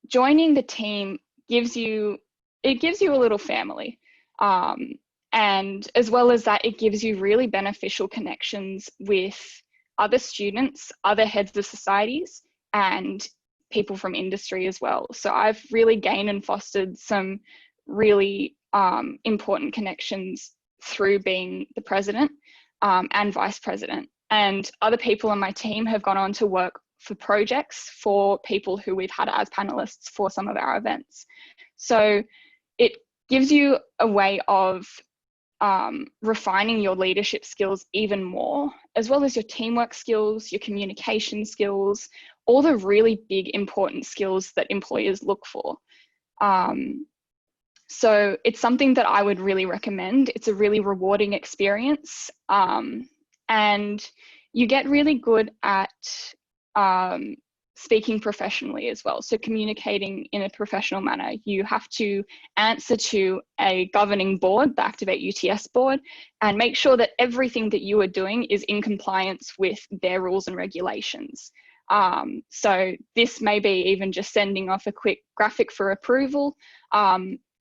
S6: Joining the team gives you a little family. And as well as that, it gives you really beneficial connections with other students, other heads of societies, and people from industry as well. So I've really gained and fostered some really important connections through being the president and vice president. And other people on my team have gone on to work for projects for people who we've had as panelists for some of our events. So it gives you a way of refining your leadership skills even more, as well as your teamwork skills, your communication skills, all the really big important skills that employers look for. So it's something that I would really recommend. It's a really rewarding experience, and you get really good at speaking professionally as well. So communicating in a professional manner. You have to answer to a governing board, the Activate UTS board, and make sure that everything that you are doing is in compliance with their rules and regulations. So this may be even just sending off a quick graphic for approval,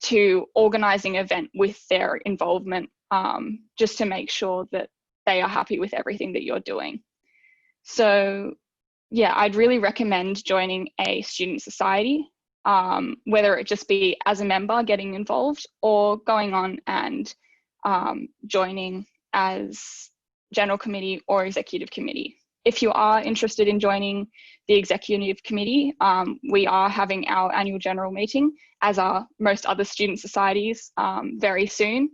S6: to organising an event with their involvement, just to make sure that they are happy with everything that you're doing. So yeah, I'd really recommend joining a student society, whether it just be as a member getting involved, or going on and joining as general committee or executive committee. If you are interested in joining the executive committee, we are having our annual general meeting, as are most other student societies, very soon.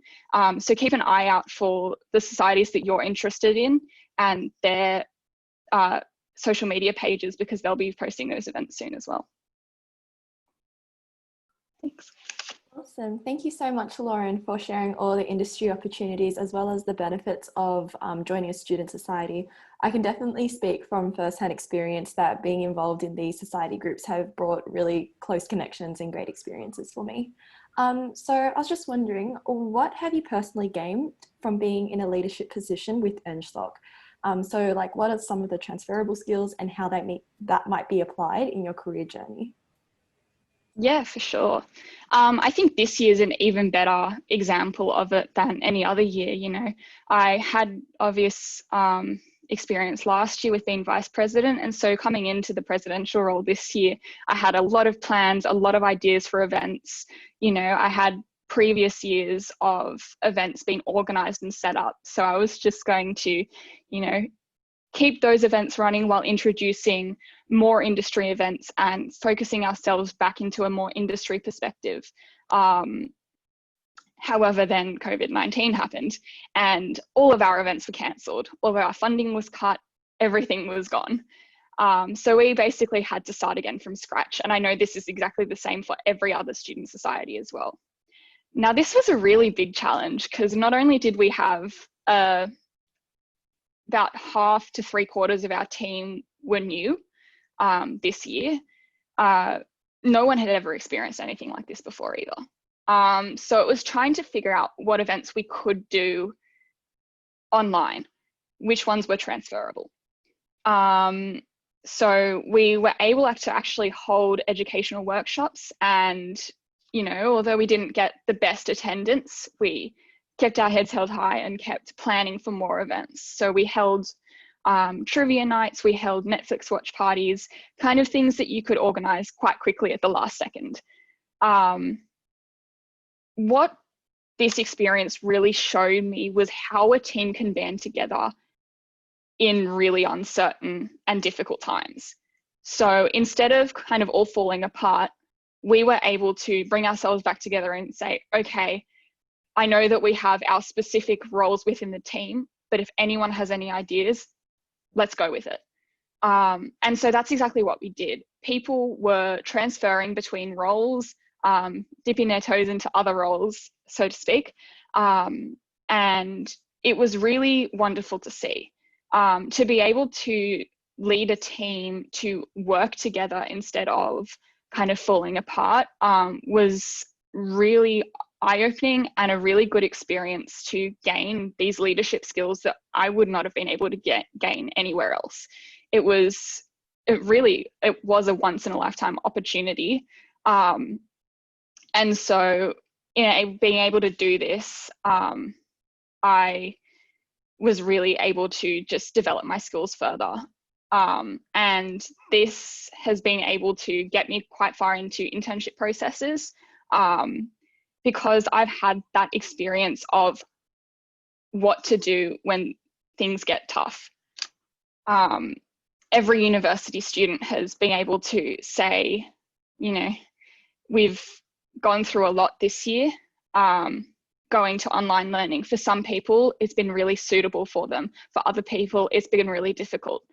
S6: So keep an eye out for the societies that you're interested in and their social media pages, because they'll be posting those events soon as well. Thanks.
S2: Awesome. Thank you so much, Lauren, for sharing all the industry opportunities as well as the benefits of joining a student society. I can definitely speak from firsthand experience that being involved in these society groups have brought really close connections and great experiences for me. So I was just wondering, what have you personally gained from being in a leadership position with EngSoc? So like, what are some of the transferable skills and how that might be applied in your career journey?
S6: Yeah, for sure. I think this year's an even better example of it than any other year. You know, I had obvious experience last year with being vice president, and so coming into the presidential role this year, I had a lot of plans, a lot of ideas for events. You know, I had previous years of events being organized and set up, so I was just going to, you know, keep those events running while introducing more industry events and focusing ourselves back into a more industry perspective. However, then COVID-19 happened and all of our events were cancelled, all of our funding was cut, everything was gone. So we basically had to start again from scratch. And I know this is exactly the same for every other student society as well. Now, this was a really big challenge because not only did we have about half to 3/4 of our team were new this year. No one had ever experienced anything like this before either. So it was trying to figure out what events we could do online, which ones were transferable. So we were able to actually hold educational workshops, and, you know, although we didn't get the best attendance, we kept our heads held high and kept planning for more events. So we held trivia nights, we held Netflix watch parties, kind of things that you could organize quite quickly at the last second. What this experience really showed me was how a team can band together in really uncertain and difficult times. So instead of kind of all falling apart, we were able to bring ourselves back together and say, okay, I know that we have our specific roles within the team, but if anyone has any ideas, let's go with it. And so that's exactly what we did. People were transferring between roles, dipping their toes into other roles, so to speak. And it was really wonderful to see. To be able to lead a team to work together instead of kind of falling apart was really eye-opening and a really good experience to gain these leadership skills that I would not have been able to gain anywhere else. It was a once in a lifetime opportunity. And so, you know, being able to do this, I was really able to just develop my skills further. And this has been able to get me quite far into internship processes, because I've had that experience of what to do when things get tough. Every university student has been able to say, you know, we've gone through a lot this year. Going to online learning, for some people, it's been really suitable for them. For other people, it's been really difficult.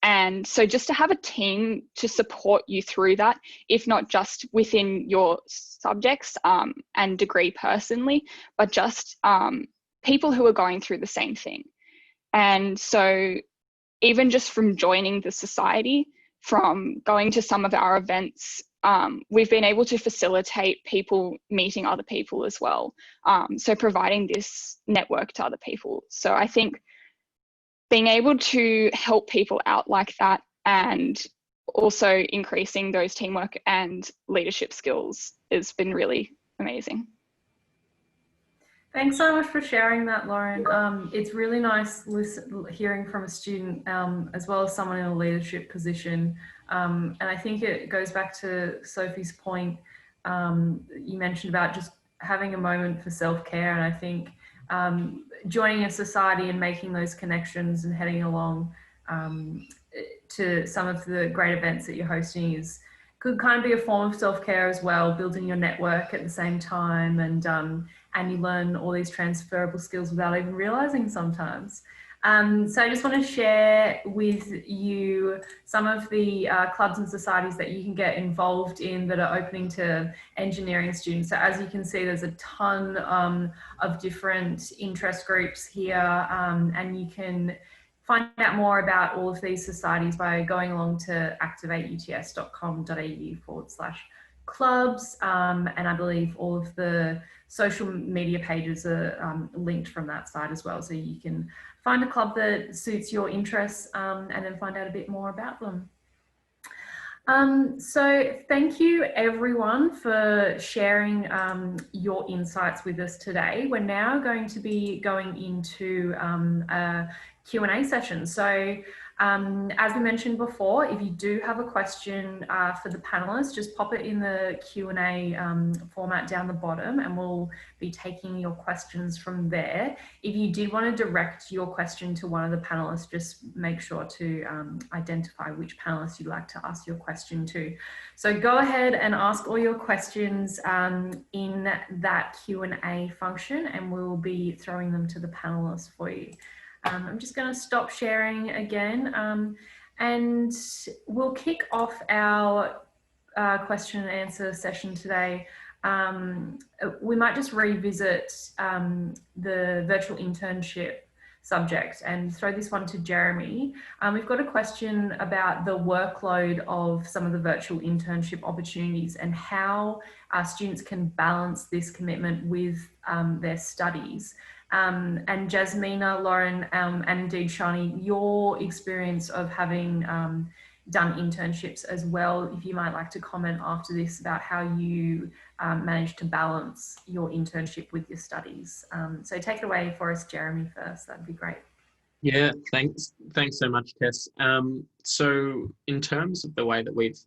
S6: And so just to have a team to support you through that, if not just within your subjects and degree personally, but just people who are going through the same thing. And so even just from joining the society, from going to some of our events, we've been able to facilitate people meeting other people as well. So providing this network to other people. So I think being able to help people out like that, and also increasing those teamwork and leadership skills, has been really amazing.
S1: Thanks so much for sharing that, Lauren. It's really nice hearing from a student as well as someone in a leadership position. And I think it goes back to Sophie's point you mentioned about just having a moment for self-care. And I think joining a society and making those connections and heading along to some of the great events that you're hosting could kind of be a form of self-care as well, building your network at the same time, and you learn all these transferable skills without even realizing sometimes. So I just want to share with you some of the clubs and societies that you can get involved in that are opening to engineering students. So as you can see, there's a ton of different interest groups here, and you can find out more about all of these societies by going along to activateuts.com.au/clubs. And I believe all of the social media pages are linked from that site as well. So you can find a club that suits your interests and then find out a bit more about them. So thank you everyone for sharing your insights with us today. We're now going to be going into a Q&A session. So as we mentioned before, if you do have a question for the panelists, just pop it in the Q&A format down the bottom and we'll be taking your questions from there. If you did want to direct your question to one of the panelists, just make sure to identify which panelist you'd like to ask your question to. So go ahead and ask all your questions in that Q&A function and we'll be throwing them to the panelists for you. I'm just going to stop sharing again and we'll kick off our question and answer session today. We might just revisit the virtual internship subject and throw this one to Jeremy. We've got a question about the workload of some of the virtual internship opportunities and how students can balance this commitment with their studies. And Jasmina, Lauren, and indeed Shani, your experience of having done internships as well, if you might like to comment after this about how you managed to balance your internship with your studies. So take it away for us, Jeremy, first. That'd be great.
S4: Yeah, thanks so much, Tess. So in terms of the way that we've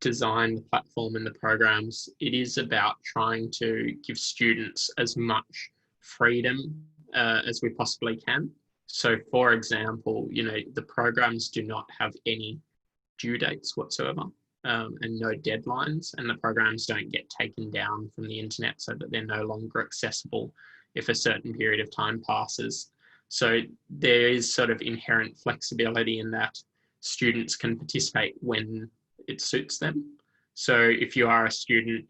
S4: designed the platform and the programs, it is about trying to give students as much freedom as we possibly can. So for example, the programs do not have any due dates whatsoever and no deadlines, and the programs don't get taken down from the internet so that they're no longer accessible if a certain period of time passes. So there is sort of inherent flexibility in that students can participate when it suits them. So if you are a student,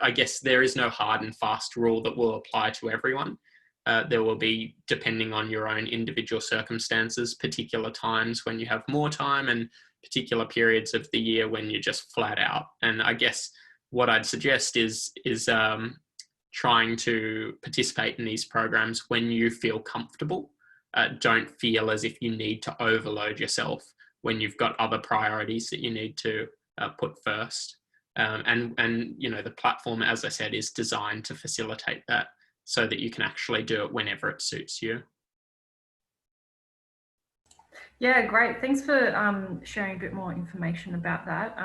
S4: I guess there is no hard and fast rule that will apply to everyone. There will be, depending on your own individual circumstances, particular times when you have more time and particular periods of the year when you're just flat out. And I guess what I'd suggest is trying to participate in these programs when you feel comfortable. Don't feel as if you need to overload yourself when you've got other priorities that you need to put first. And the platform, as I said, is designed to facilitate that so that you can actually do it whenever it suits you.
S1: Yeah, great. Thanks for sharing a bit more information about that.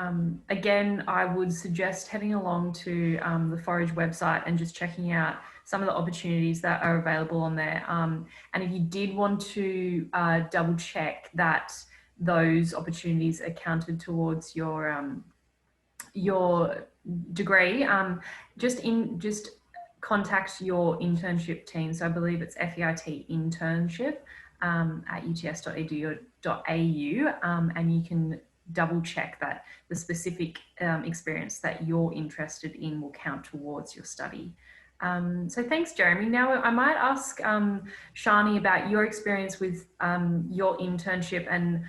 S1: Again, I would suggest heading along to the Forage website and just checking out some of the opportunities that are available on there. And if you did want to double check that those opportunities are counted towards your degree, just contact your internship team. So I believe it's FEIT internship at uts.edu.au, and you can double check that the specific experience that you're interested in will count towards your study. So thanks, Jeremy. Now I might ask Shani about your experience with your internship and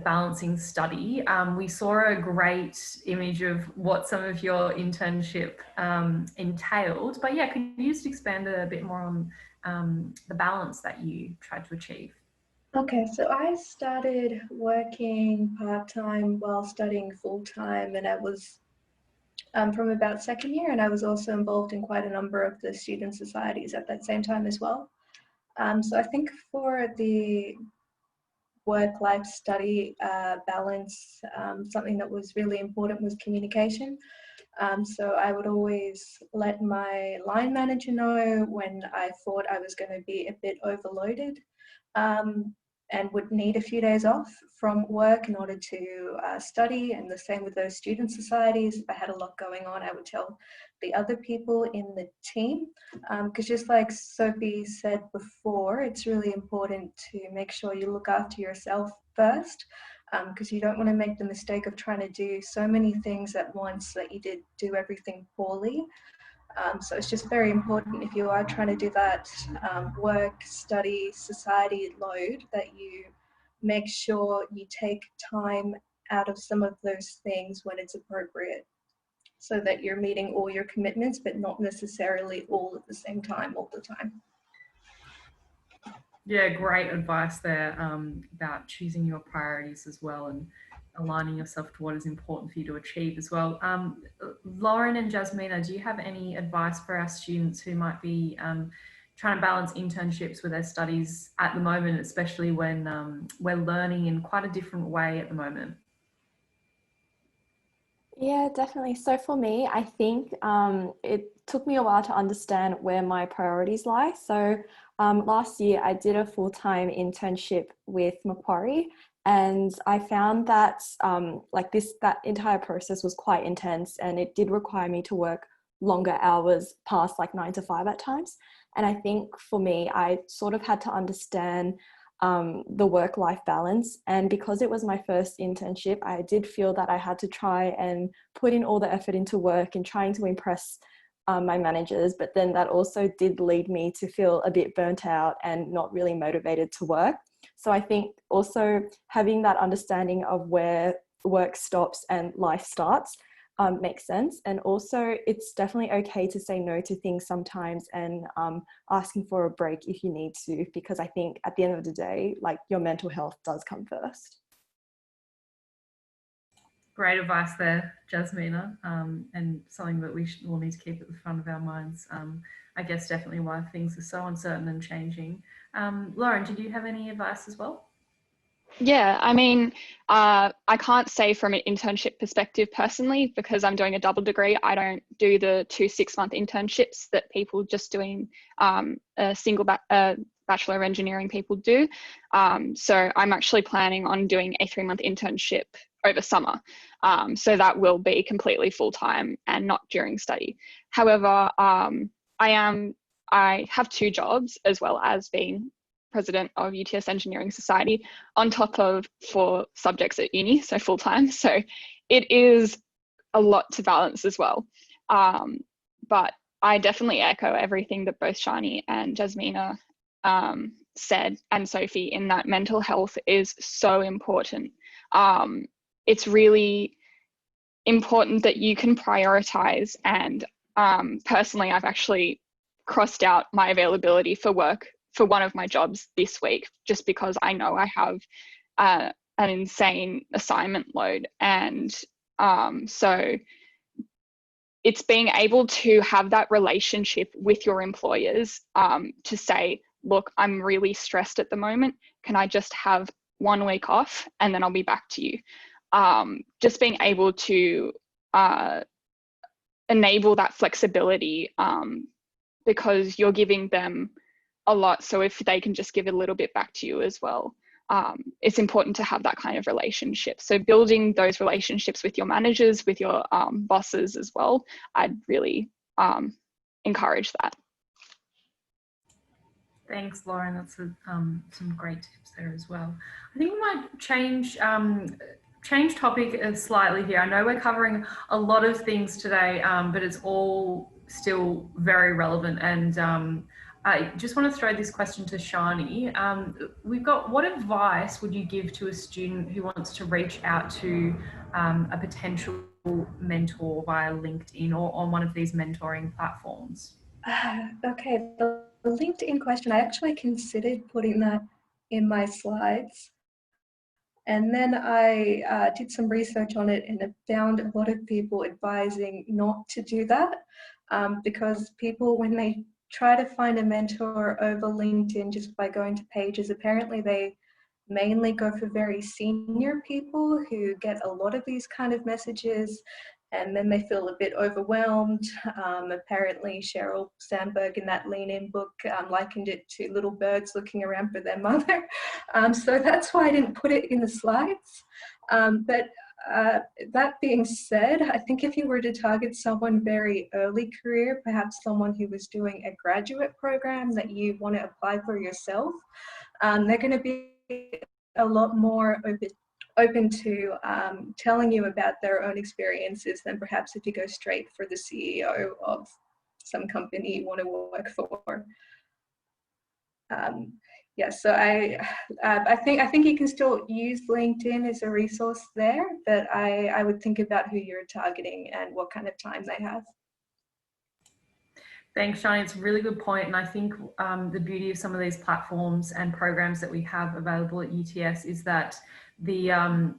S1: balancing study. We saw a great image of what some of your internship entailed, but yeah, could you just expand a bit more on the balance that you tried to achieve?
S5: Okay, so I started working part-time while studying full-time, and I was from about second year, and I was also involved in quite a number of the student societies at that same time as well. So I think for the work-life study balance, something that was really important was communication. So I would always let my line manager know when I thought I was going to be a bit overloaded and would need a few days off from work in order to study, and the same with those student societies. If I had a lot going on, I would tell the other people in the team, because just like Sophie said before, it's really important to make sure you look after yourself first, because you don't want to make the mistake of trying to do so many things at once that you do everything poorly. So it's just very important, if you are trying to do that work, study, society load, that you make sure you take time out of some of those things when it's appropriate, so that you're meeting all your commitments, but not necessarily all at the same time all the time.
S1: Yeah, great advice there about choosing your priorities as well, and aligning yourself to what is important for you to achieve as well. Lauren and Jasmina, do you have any advice for our students who might be trying to balance internships with their studies at the moment, especially when we're learning in quite a different way at the moment?
S2: Yeah, definitely. So for me, I think it took me a while to understand where my priorities lie. So last year, I did a full-time internship with Macquarie, and I found that that entire process was quite intense, and it did require me to work longer hours past like 9 to 5 at times. And I think for me, I sort of had to understand the work-life balance. And because it was my first internship, I did feel that I had to try and put in all the effort into work and trying to impress my managers. But then that also did lead me to feel a bit burnt out and not really motivated to work. So I think also having that understanding of where work stops and life starts makes sense. And also it's definitely okay to say no to things sometimes, and asking for a break if you need to, because I think at the end of the day, like, your mental health does come first.
S1: Great advice there, Jasmina, and something that will need to keep at the front of our minds. I guess definitely why things are so uncertain and changing. Lauren, did you have any advice as well?
S6: Yeah, I mean, I can't say from an internship perspective personally, because I'm doing a double degree. I don't do the 2 6-month internships that people just doing a single Bachelor of Engineering people do. So I'm actually planning on doing a 3-month internship over summer. So that will be completely full-time and not during study. However, I have 2 jobs, as well as being president of UTS Engineering Society, on top of 4 subjects at uni, so full-time. So it is a lot to balance as well. But I definitely echo everything that both Shani and Jasmina said, and Sophie, in that mental health is so important. It's really important that you can prioritize, and personally, I've actually crossed out my availability for work for one of my jobs this week, just because I know I have an insane assignment load. And so it's being able to have that relationship with your employers to say, look, I'm really stressed at the moment. Can I just have 1 week off and then I'll be back to you? Just being able to enable that flexibility, because you're giving them a lot. So if they can just give a little bit back to you as well, it's important to have that kind of relationship. So building those relationships with your managers, with your bosses as well, I'd really encourage that.
S1: Thanks, Lauren. That's some great tips there as well. I think we might change topic slightly here. I know we're covering a lot of things today, but it's all still very relevant. And I just want to throw this question to Shani. We've got, what advice would you give to a student who wants to reach out to a potential mentor via LinkedIn or on one of these mentoring platforms?
S5: Okay, the LinkedIn question, I actually considered putting that in my slides. And then I did some research on it, and I found a lot of people advising not to do that, because people, when they try to find a mentor over LinkedIn just by going to pages, apparently they mainly go for very senior people who get a lot of these kind of messages, and then they feel a bit overwhelmed. Apparently Sheryl Sandberg in that Lean In book likened it to little birds looking around for their mother. So that's why I didn't put it in the slides. But that being said, I think if you were to target someone very early career, perhaps someone who was doing a graduate program that you want to apply for yourself, they're going to be a lot more open to telling you about their own experiences than perhaps if you go straight for the CEO of some company you want to work for. Yeah, so I think you can still use LinkedIn as a resource there, but I would think about who you're targeting and what kind of time they have.
S1: Thanks, Shani. It's a really good point. And I think the beauty of some of these platforms and programs that we have available at UTS is that the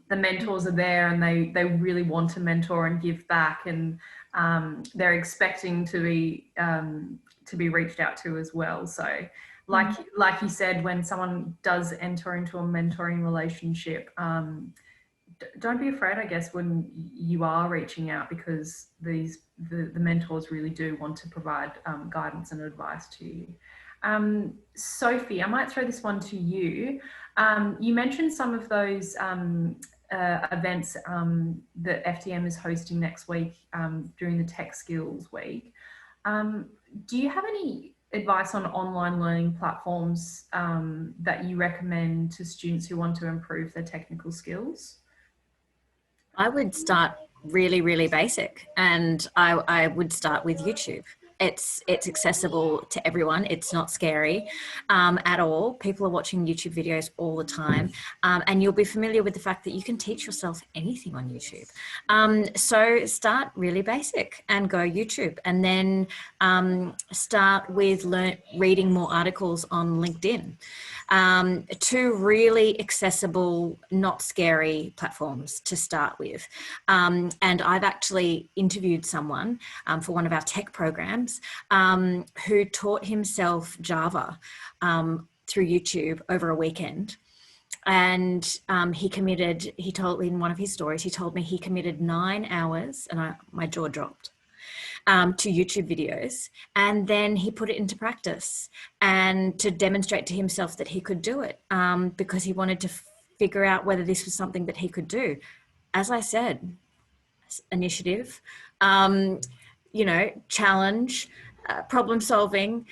S1: mentors are there and they really want to mentor and give back, and they're expecting to be reached out to as well. So like you said, when someone does enter into a mentoring relationship, don't be afraid, I guess, when you are reaching out, because the mentors really do want to provide guidance and advice to you. Sophie, I might throw this one to you. You mentioned some of those events that FDM is hosting next week during the Tech Skills Week. Do you have any advice on online learning platforms that you recommend to students who want to improve their technical skills?
S3: I would start really, really basic, and I would start with YouTube. It's accessible to everyone. It's not scary at all. People are watching YouTube videos all the time, and you'll be familiar with the fact that you can teach yourself anything on YouTube. So start really basic and go YouTube, and then start with reading more articles on LinkedIn. Two really accessible, not scary platforms to start with. And I've actually interviewed someone for one of our tech programs who taught himself Java through YouTube over a weekend. And he told me in one of his stories, he told me he committed 9 hours, and my jaw dropped, to YouTube videos, and then he put it into practice and to demonstrate to himself that he could do it, because he wanted to figure out whether this was something that he could do. As I said, initiative, challenge, problem solving,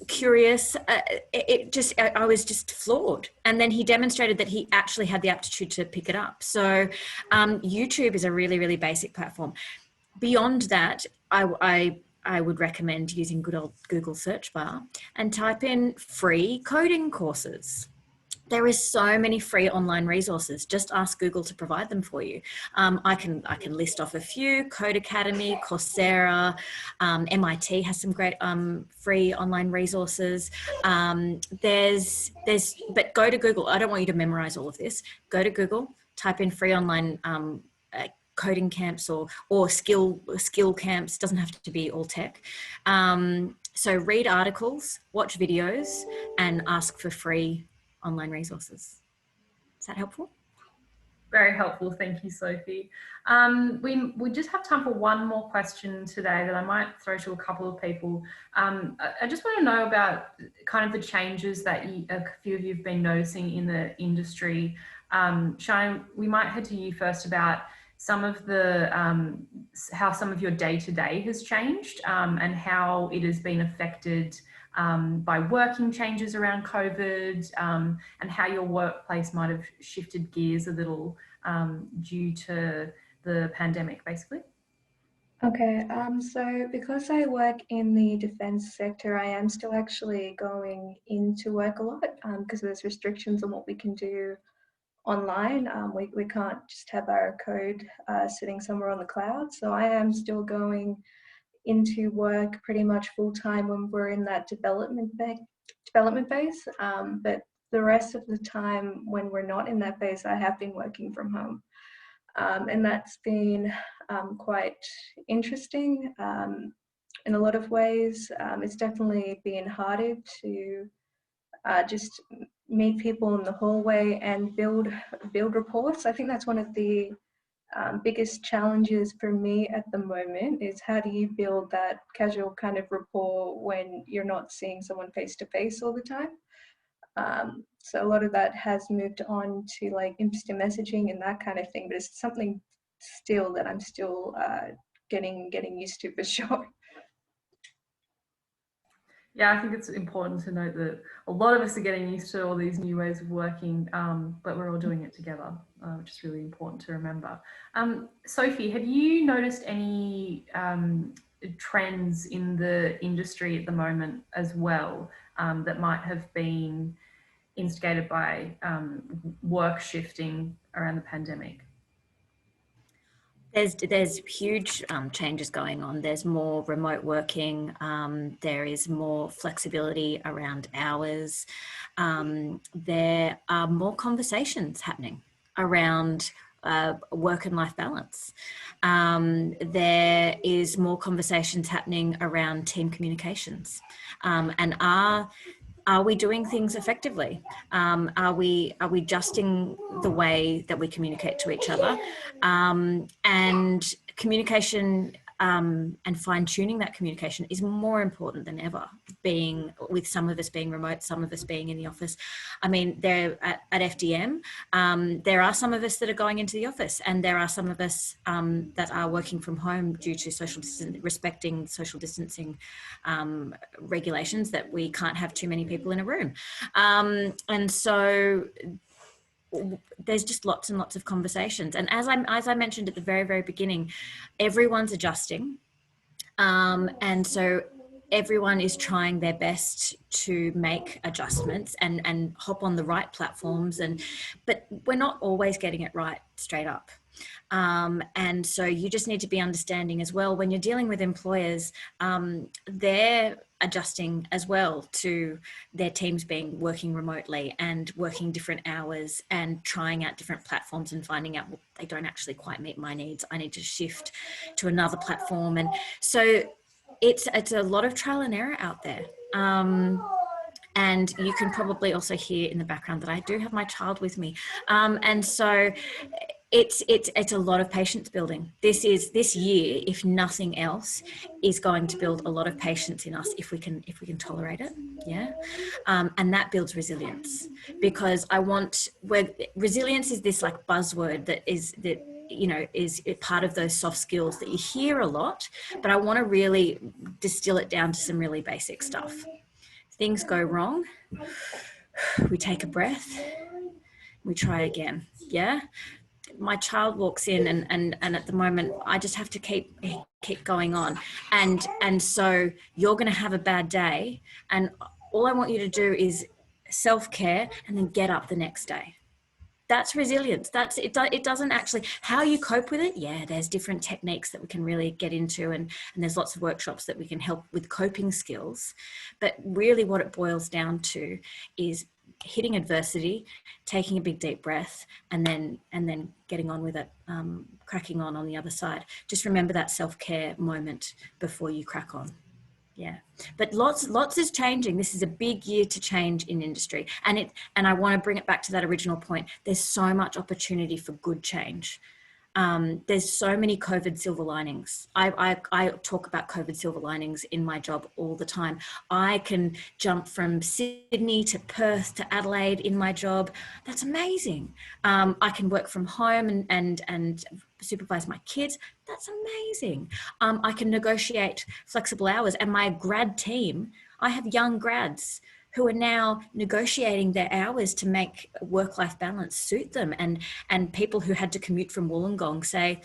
S3: curious. I was just floored. And then he demonstrated that he actually had the aptitude to pick it up. So YouTube is a really, really basic platform. Beyond that, I would recommend using good old Google search bar and type in free coding courses. There is so many free online resources. Just ask Google to provide them for you. I can list off a few: Code Academy, Coursera, MIT has some great free online resources. But go to Google. I don't want you to memorize all of this. Go to Google, type in free online coding camps or skill camps. Doesn't have to be all tech. So read articles, watch videos, and ask for free online resources. Is that helpful?
S1: Very helpful. Thank you, Sophie. We just have time for one more question today that I might throw to a couple of people. I just want to know about kind of the changes that a few of you have been noticing in the industry. Shani, we might head to you first about some of the how some of your day-to-day has changed and how it has been affected by working changes around COVID, and how your workplace might have shifted gears a little due to the pandemic, basically.
S5: Okay, so because I work in the defense sector, I am still actually going into work a lot because there's restrictions on what we can do online. We can't just have our code sitting somewhere on the cloud. So I am still going into work pretty much full time when we're in that development phase. But the rest of the time when we're not in that phase, I have been working from home. And that's been quite interesting in a lot of ways. It's definitely been harder to just meet people in the hallway and build reports. I think that's one of the biggest challenges for me at the moment is how do you build that casual kind of rapport when you're not seeing someone face to face all the time. So a lot of that has moved on to like instant messaging and that kind of thing, but it's something still that I'm still getting used to for sure.
S1: Yeah, I think it's important to note that a lot of us are getting used to all these new ways of working, but we're all doing it together, which is really important to remember. Sophie, have you noticed any trends in the industry at the moment as well that might have been instigated by work shifting around the pandemic?
S3: There's huge changes going on. There's more remote working. There is more flexibility around hours. There are more conversations happening around work and life balance. There is more conversations happening around team communications. And are we doing things effectively? Are we adjusting the way that we communicate to each other? And communication and fine-tuning that communication is more important than ever, being with some of us being remote, some of us being in the office. I mean, there at FDM, there are some of us that are going into the office, and there are some of us that are working from home due to respecting social distancing regulations, that we can't have too many people in a room. And so there's just lots and lots of conversations. And as I mentioned at the very, very beginning, everyone's adjusting. And so everyone is trying their best to make adjustments and hop on the right platforms. But we're not always getting it right straight up. And so you just need to be understanding as well, when you're dealing with employers, they're adjusting as well to their teams working remotely and working different hours and trying out different platforms and finding out, well, they don't actually quite meet my needs. I need to shift to another platform. And so it's a lot of trial and error out there. And you can probably also hear in the background that I do have my child with me. And so it's a lot of patience building. This year, if nothing else, is going to build a lot of patience in us if we can tolerate it. Yeah. And that builds resilience, because resilience is this like buzzword that is part of those soft skills that you hear a lot, but I want to really distill it down to some really basic stuff. Things go wrong, we take a breath, we try again. Yeah. My child walks in and at the moment I just have to keep going on. And so you're going to have a bad day, and all I want you to do is self-care and then get up the next day. That's resilience. It doesn't actually, how you cope with it. Yeah, there's different techniques that we can really get into, and there's lots of workshops that we can help with coping skills. But really what it boils down to is hitting adversity, taking a big deep breath, and then getting on with it, cracking on the other side. Just remember that self-care moment before you crack on. Yeah, but lots is changing. This is a big year to change in industry, and I want to bring it back to that original point. There's so much opportunity for good change. There's so many COVID silver linings. I talk about COVID silver linings in my job all the time. I can jump from Sydney to Perth to Adelaide in my job. That's amazing. I can work from home and supervise my kids. That's amazing. I can negotiate flexible hours, and my grad team, I have young grads who are now negotiating their hours to make work-life balance suit them. And people who had to commute from Wollongong say,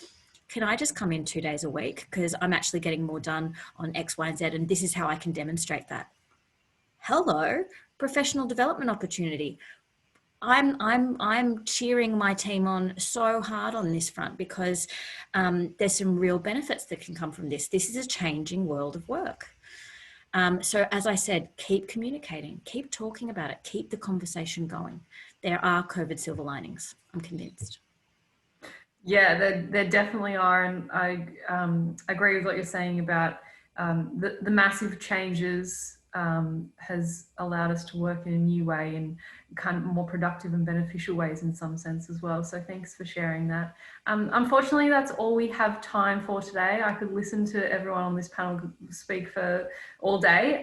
S3: can I just come in 2 days a week? Because I'm actually getting more done on X, Y, and Z, and this is how I can demonstrate that. Hello, professional development opportunity. I'm cheering my team on so hard on this front, because there's some real benefits that can come from this. This is a changing world of work. So as I said, keep communicating, keep talking about it, keep the conversation going. There are COVID silver linings, I'm convinced.
S1: Yeah, there definitely are. And I agree with what you're saying about the massive changes has allowed us to work in a new way, in kind of more productive and beneficial ways in some sense as well. So thanks for sharing that. Unfortunately, that's all we have time for today. I could listen to everyone on this panel speak for all day.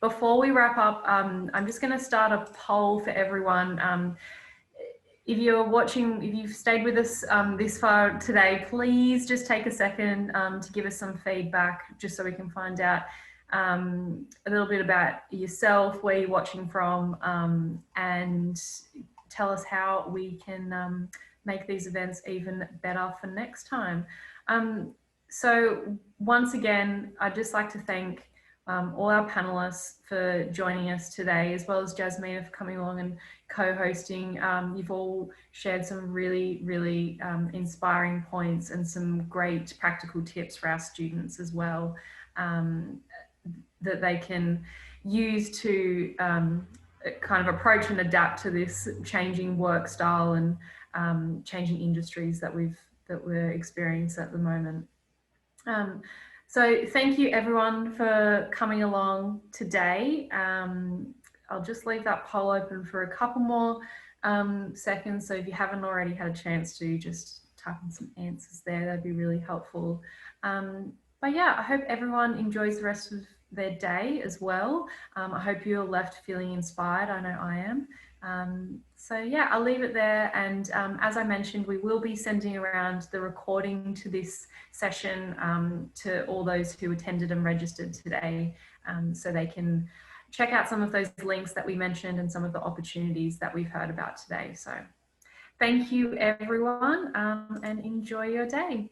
S1: Before we wrap up, I'm just going to start a poll for everyone. If you're watching, if you've stayed with us this far today, please just take a second to give us some feedback, just so we can find out a little bit about yourself, where you're watching from, and tell us how we can make these events even better for next time. So once again, I'd just like to thank all our panelists for joining us today, as well as Jasmina for coming along and co-hosting. You've all shared some really inspiring points and some great practical tips for our students as well, that they can use to kind of approach and adapt to this changing work style and changing industries that we're experiencing at the moment. So thank you everyone for coming along today. I'll just leave that poll open for a couple more seconds. So if you haven't already had a chance to just type in some answers there, that'd be really helpful. But yeah, I hope everyone enjoys the rest of their day as well. I hope you're left feeling inspired. I know I am. So yeah, I'll leave it there. And as I mentioned, we will be sending around the recording to this session to all those who attended and registered today, so they can check out some of those links that we mentioned and some of the opportunities that we've heard about today. So thank you everyone, and enjoy your day.